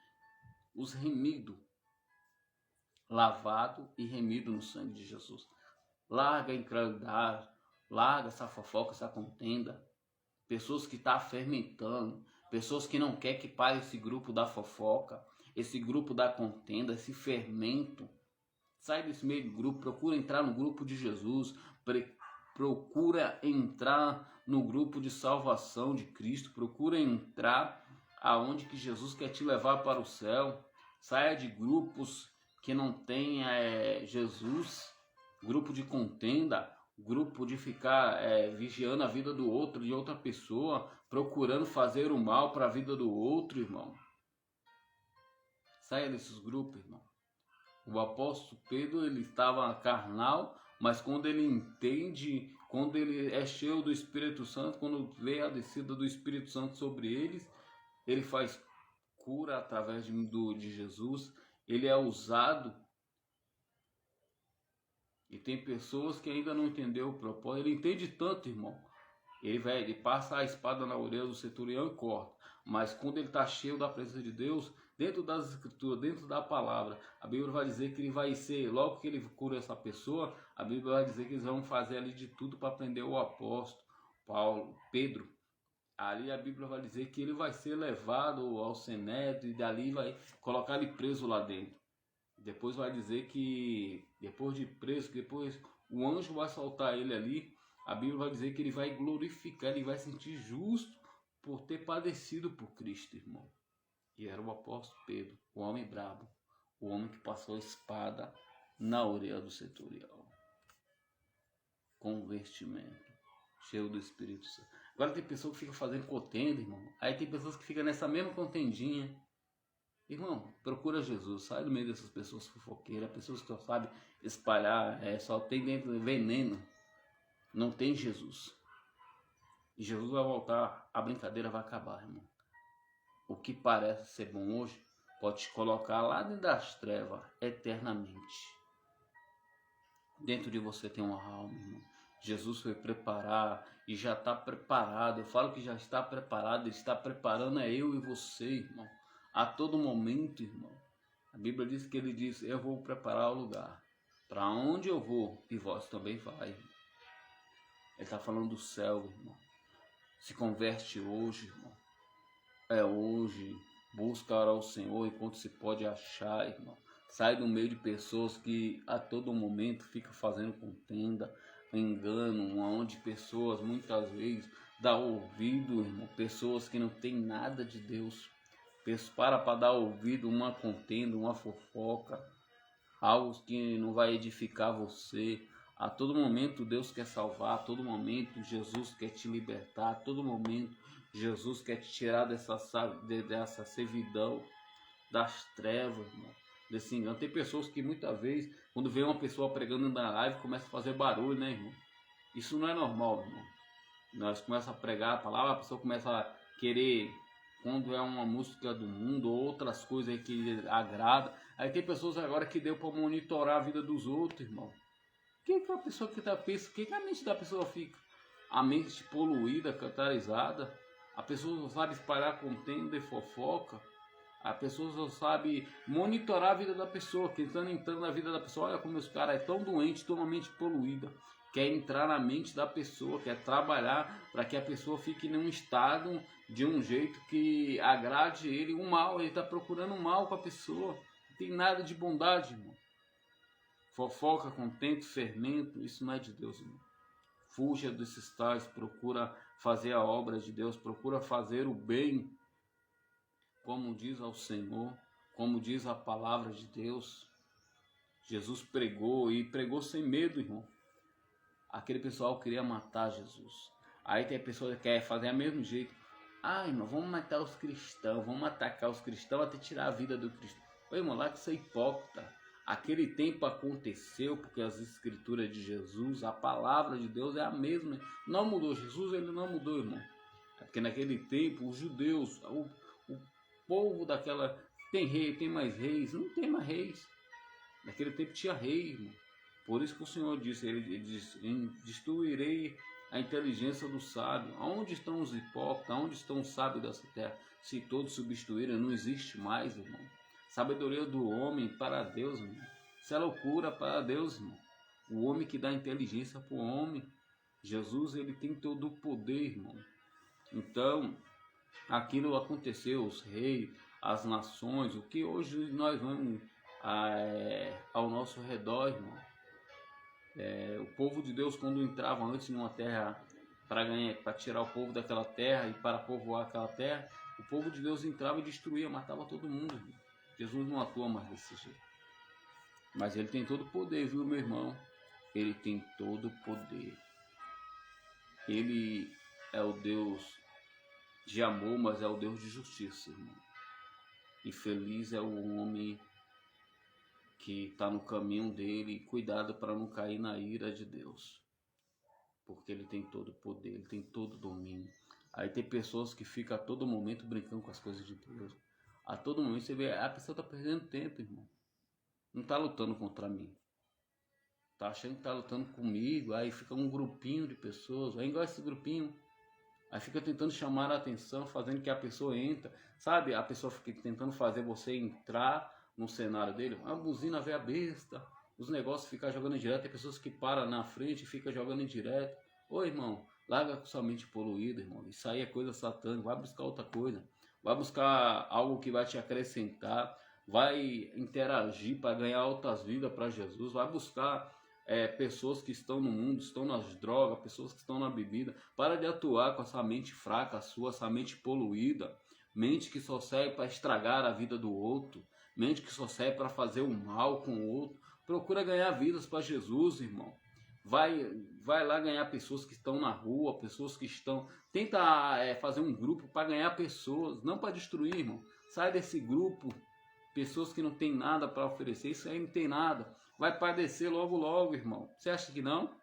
Os remidos. Lavado e remido no sangue de Jesus. Larga a incredulidade, larga essa fofoca, essa contenda. Pessoas que estão fermentando, pessoas que não querem que pare esse grupo da fofoca, esse grupo da contenda, esse fermento. Sai desse meio do grupo, procura entrar no grupo de Jesus, procura entrar no grupo de salvação de Cristo, procura entrar aonde que Jesus quer te levar para o céu. Saia de grupos que não tem Jesus, grupo de contenda, grupo de ficar vigiando a vida do outro, de outra pessoa, procurando fazer o mal para a vida do outro, irmão. Saia desses grupos, irmão. O apóstolo Pedro, ele estava carnal, mas quando ele entende, quando ele é cheio do Espírito Santo, quando vê a descida do Espírito Santo sobre eles, ele faz cura através de Jesus, ele é usado. E tem pessoas que ainda não entenderam o propósito. Ele entende tanto, irmão. Ele passa a espada na orelha do centurião e corta. Mas quando ele está cheio da presença de Deus, dentro das escrituras, dentro da palavra, a Bíblia vai dizer que ele vai ser, logo que ele cura essa pessoa, a Bíblia vai dizer que eles vão fazer ali de tudo para prender o apóstolo Pedro. Ali a Bíblia vai dizer que ele vai ser levado ao Sinédrio e dali vai colocar ele preso lá dentro. Depois vai dizer que depois de preso, depois o anjo vai soltar ele ali. A Bíblia vai dizer que ele vai glorificar, ele vai sentir justo por ter padecido por Cristo, irmão. E era o apóstolo Pedro, o homem brabo, o homem que passou a espada na orelha do centurião. Com vestimento, cheio do Espírito Santo. Agora tem pessoas que ficam fazendo contenda, irmão. Aí tem pessoas que ficam nessa mesma contendinha. Irmão, procura Jesus, sai do meio dessas pessoas fofoqueiras, pessoas que só sabem espalhar, só tem dentro veneno, não tem Jesus. E Jesus vai voltar, a brincadeira vai acabar, irmão. O que parece ser bom hoje, pode te colocar lá dentro das trevas, eternamente. Dentro de você tem uma alma, irmão. Jesus foi preparar e já está preparado. Eu falo que já está preparado, ele está preparando eu e você, irmão. A todo momento, irmão. A Bíblia diz que ele diz, eu vou preparar o lugar. Para onde eu vou, e vós também vai. Irmão. Ele está falando do céu, irmão. Se converte hoje, irmão. É hoje. Busca ao Senhor enquanto se pode achar, irmão. Sai do meio de pessoas que a todo momento ficam fazendo contenda, engano, onde pessoas muitas vezes dão ouvido, irmão. Pessoas que não têm nada de Deus. Para dar ouvido uma contenda, uma fofoca, algo que não vai edificar você. A todo momento Deus quer salvar, a todo momento Jesus quer te libertar, a todo momento Jesus quer te tirar dessa servidão, das trevas, irmão, desse engano. Tem pessoas que muitas vezes, quando vê uma pessoa pregando na live, começa a fazer barulho, né, irmão? Isso não é normal, irmão. Nós começamos a pregar a palavra, a pessoa começa a querer... Quando é uma música do mundo, outras coisas aí que agrada. Aí tem pessoas agora que deu para monitorar a vida dos outros, irmão. O que a pessoa que pensa? O que a mente da pessoa fica? A mente poluída, cantarizada. A pessoa não sabe espalhar contenda e fofoca. A pessoa só sabe monitorar a vida da pessoa, tentando entrar na vida da pessoa. Olha como esse cara é tão doente, tão uma mente poluída. Quer entrar na mente da pessoa, quer trabalhar para que a pessoa fique num estado de um jeito que agrade ele, o mal. Ele está procurando o mal com a pessoa. Não tem nada de bondade, irmão. fofoca, contento, fermento, isso não é de Deus, irmão. Fuja desses tais, procura fazer a obra de Deus, procura fazer o bem, como diz ao Senhor, como diz a palavra de Deus. Jesus pregou e pregou sem medo, irmão. Aquele pessoal queria matar Jesus. Aí tem a pessoa que quer fazer do mesmo jeito. Ah, irmão, vamos matar os cristãos, vamos atacar os cristãos até tirar a vida do cristão. Ô, irmão, lá que você é hipócrita. Aquele tempo aconteceu porque as escrituras de Jesus, a palavra de Deus é a mesma. Não mudou. Jesus, ele não mudou, irmão. É porque naquele tempo os judeus, o povo daquela... Tem rei, tem mais reis? Não tem mais reis. Naquele tempo tinha rei, irmão. Por isso que o Senhor disse, ele disse, destruirei a inteligência do sábio. Aonde estão os hipócritas? Aonde estão os sábios dessa terra? Se todos substituírem, não existe mais, irmão. Sabedoria do homem para Deus, irmão. Isso é loucura para Deus, irmão. O homem que dá inteligência para o homem. Jesus, ele tem todo o poder, irmão. Então, aquilo aconteceu, os reis, as nações, o que hoje nós vamos ao nosso redor, irmão. O povo de Deus, quando entrava antes numa terra para tirar o povo daquela terra e para povoar aquela terra, o povo de Deus entrava e destruía, matava todo mundo, irmão. Jesus não atua mais desse jeito. Mas ele tem todo o poder, viu, meu irmão? Ele tem todo o poder. Ele é o Deus de amor, mas é o Deus de justiça, irmão. E feliz é o homem que está no caminho dele, cuidado para não cair na ira de Deus. Porque ele tem todo o poder, ele tem todo o domínio. Aí tem pessoas que ficam a todo momento brincando com as coisas de Deus. A todo momento você vê, a pessoa está perdendo tempo, irmão. Não está lutando contra mim. Está achando que está lutando comigo. Aí fica um grupinho de pessoas. Aí igual esse grupinho. Aí fica tentando chamar a atenção, fazendo que a pessoa entra. Sabe? A pessoa fica tentando fazer você entrar no cenário dele. Uma buzina velha besta. Os negócios ficam jogando em direto. Tem pessoas que param na frente e ficam jogando em direto. Ô, irmão, larga com sua mente poluída, irmão. Isso aí é coisa satânica. Vai buscar outra coisa. Vai buscar algo que vai te acrescentar, vai interagir para ganhar outras vidas para Jesus, vai buscar pessoas que estão no mundo, estão nas drogas, pessoas que estão na bebida. Para de atuar com essa mente fraca essa mente poluída, mente que só serve para estragar a vida do outro, mente que só serve para fazer o mal com o outro. Procura ganhar vidas para Jesus, irmão. Vai lá ganhar pessoas que estão na rua, pessoas que estão... Tenta fazer um grupo para ganhar pessoas, não para destruir, irmão. Sai desse grupo, pessoas que não tem nada para oferecer, isso aí não tem nada. Vai padecer logo, logo, irmão. Você acha que não?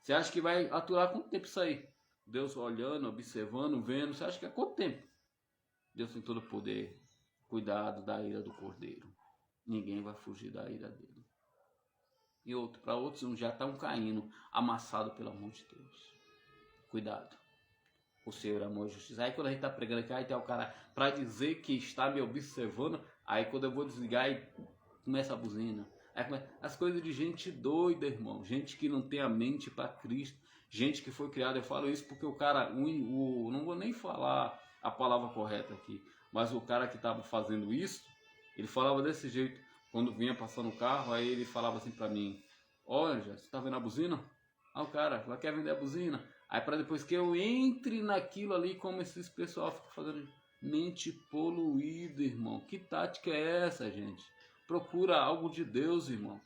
Você acha que vai aturar quanto tempo isso aí? Deus olhando, observando, vendo. Você acha que é quanto tempo? Deus tem todo o poder. Cuidado da ira do cordeiro. Ninguém vai fugir da ira dele. E para outros já estão caindo, amassado pelo amor de Deus. Cuidado. O Senhor é amor e justiça. Aí quando a gente está pregando aqui, aí tem o cara para dizer que está me observando. Aí quando eu vou desligar, aí começa a buzina. Aí as coisas de gente doida, irmão. Gente que não tem a mente para Cristo. Gente que foi criada. Eu falo isso porque o cara, não vou nem falar a palavra correta aqui. Mas o cara que estava fazendo isso, ele falava desse jeito. Quando vinha passando o carro, aí ele falava assim pra mim: olha, você tá vendo a buzina? Ah, o cara, ela quer vender a buzina. Aí para depois que eu entre naquilo ali, como esses pessoal ficam fazendo mente poluída, irmão. Que tática é essa, gente? Procura algo de Deus, irmão.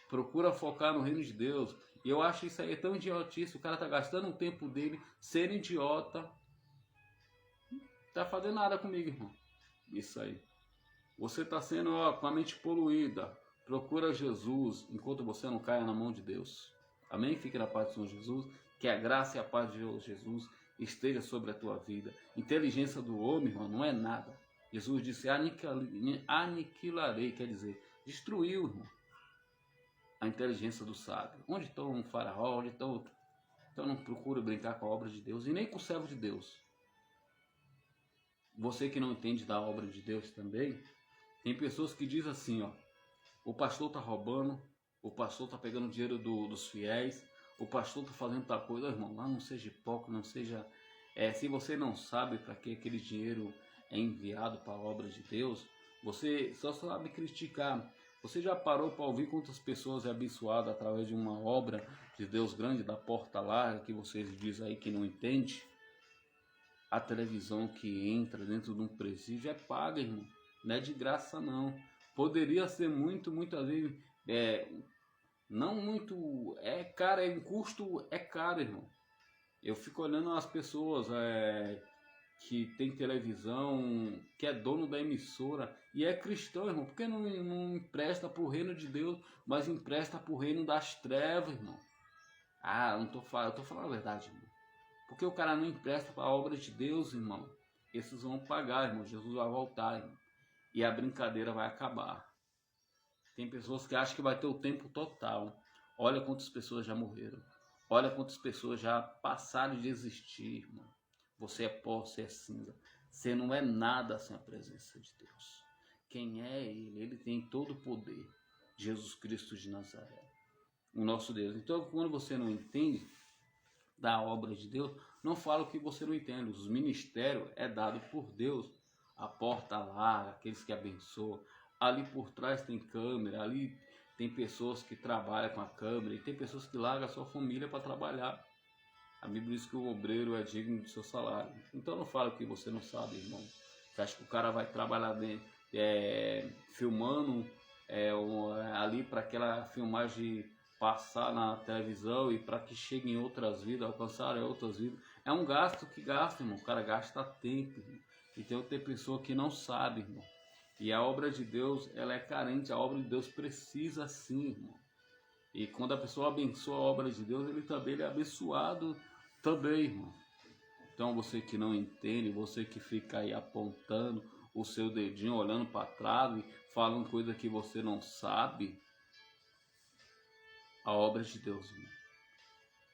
Procura focar no reino de Deus. E eu acho isso aí tão idiotice. O cara tá gastando o tempo dele, ser idiota. Tá fazendo nada comigo, irmão. Isso aí. Você está sendo com a mente poluída. Procura Jesus enquanto você não caia na mão de Deus. Amém? Fique na paz do Senhor Jesus. Que a graça e a paz de Jesus esteja sobre a tua vida. Inteligência do homem, irmão, não é nada. Jesus disse: aniquilarei, quer dizer, destruiu, irmão, a inteligência do sábio. Onde estão um faraó? Onde estão? Então não procure brincar com a obra de Deus e nem com o servo de Deus. Você que não entende da obra de Deus também. Tem pessoas que dizem assim, ó: o pastor está roubando, o pastor está pegando dinheiro dos fiéis, o pastor está fazendo tal coisa. Irmão, lá não seja hipócrita, não seja... se você não sabe para que aquele dinheiro é enviado para a obra de Deus, você só sabe criticar. Você já parou para ouvir quantas pessoas é abençoado através de uma obra de Deus grande, da porta larga, que vocês dizem aí que não entende? A televisão que entra dentro de um presídio é paga, irmão. Não é de graça, não. Poderia ser muitas vezes, não muito, é caro, um custo, é caro, irmão. Eu fico olhando as pessoas que tem televisão, que é dono da emissora e é cristão, irmão. Por que não empresta para o reino de Deus, mas empresta para o reino das trevas, irmão? Ah, eu tô falando a verdade, irmão. Porque o cara não empresta para a obra de Deus, irmão. Esses vão pagar, irmão. Jesus vai voltar, irmão. E a brincadeira vai acabar. Tem pessoas que acham que vai ter o tempo total. Olha quantas pessoas já morreram. Olha quantas pessoas já passaram de existir, irmão. Você é pó, você é cinza. Você não é nada sem a presença de Deus. Quem é Ele? Ele tem todo o poder. Jesus Cristo de Nazaré. O nosso Deus. Então, quando você não entende da obra de Deus, não fala o que você não entende. Os ministérios é dado por Deus. A porta larga, aqueles que abençoam. Ali por trás tem câmera, ali tem pessoas que trabalham com a câmera e tem pessoas que largam a sua família para trabalhar. A Bíblia diz que o obreiro é digno do seu salário. Então não fala o que você não sabe, irmão. Você acha que o cara vai trabalhar filmando ali para aquela filmagem passar na televisão e para que chegue em outras vidas, alcançar outras vidas? É um gasto que gasta, irmão. O cara gasta tempo, irmão. Então tem pessoa que não sabe, irmão. E a obra de Deus, ela é carente. A obra de Deus precisa sim, irmão. E quando a pessoa abençoa a obra de Deus, ele também é abençoado também, irmão. Então você que não entende, você que fica aí apontando o seu dedinho, olhando para trás e falando coisa que você não sabe, a obra de Deus, irmão.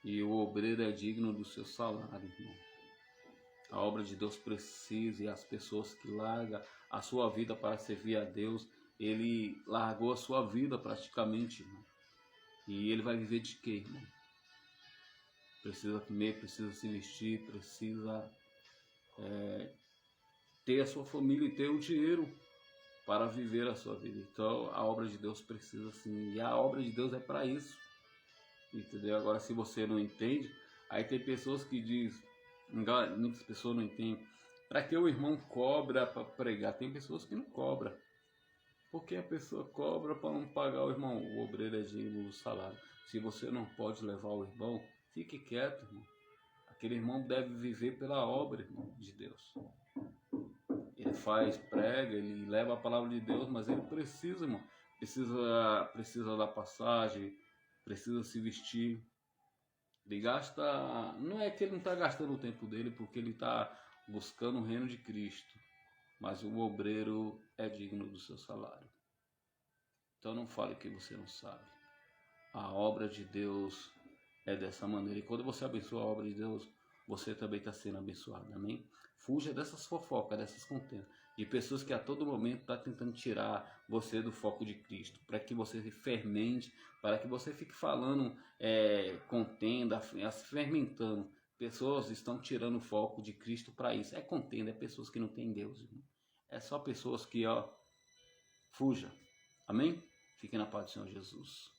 E o obreiro é digno do seu salário, irmão. A obra de Deus precisa, e as pessoas que largam a sua vida para servir a Deus, ele largou a sua vida praticamente, irmão. E ele vai viver de quê, irmão? Precisa comer, precisa se vestir, precisa ter a sua família e ter o dinheiro para viver a sua vida. Então a obra de Deus precisa sim, e a obra de Deus é para isso, entendeu? Agora se você não entende, aí tem pessoas que dizem, muitas pessoas não entendem, para que o irmão cobra para pregar? Tem pessoas que não cobram, porque a pessoa cobra para não pagar o irmão. O obreiro é digno do salário. Se você não pode levar o irmão, fique quieto, irmão. Aquele irmão deve viver pela obra, irmão, de Deus. Ele prega, ele leva a palavra de Deus, mas ele precisa, irmão. Precisa da passagem, precisa se vestir. Ele gasta. Não é que ele não está gastando o tempo dele, porque ele está buscando o reino de Cristo. Mas o obreiro é digno do seu salário. Então não fale que você não sabe. A obra de Deus é dessa maneira. E quando você abençoa a obra de Deus, você também está sendo abençoado. Amém? Fuja dessas fofocas, dessas contendas. De pessoas que a todo momento estão tentando tirar você do foco de Cristo. Para que você se fermente, para que você fique falando contenda, se fermentando. Pessoas estão tirando o foco de Cristo para isso. É contenda, é pessoas que não têm Deus, irmão. É só pessoas que, fuja. Amém? Fiquem na paz do Senhor Jesus.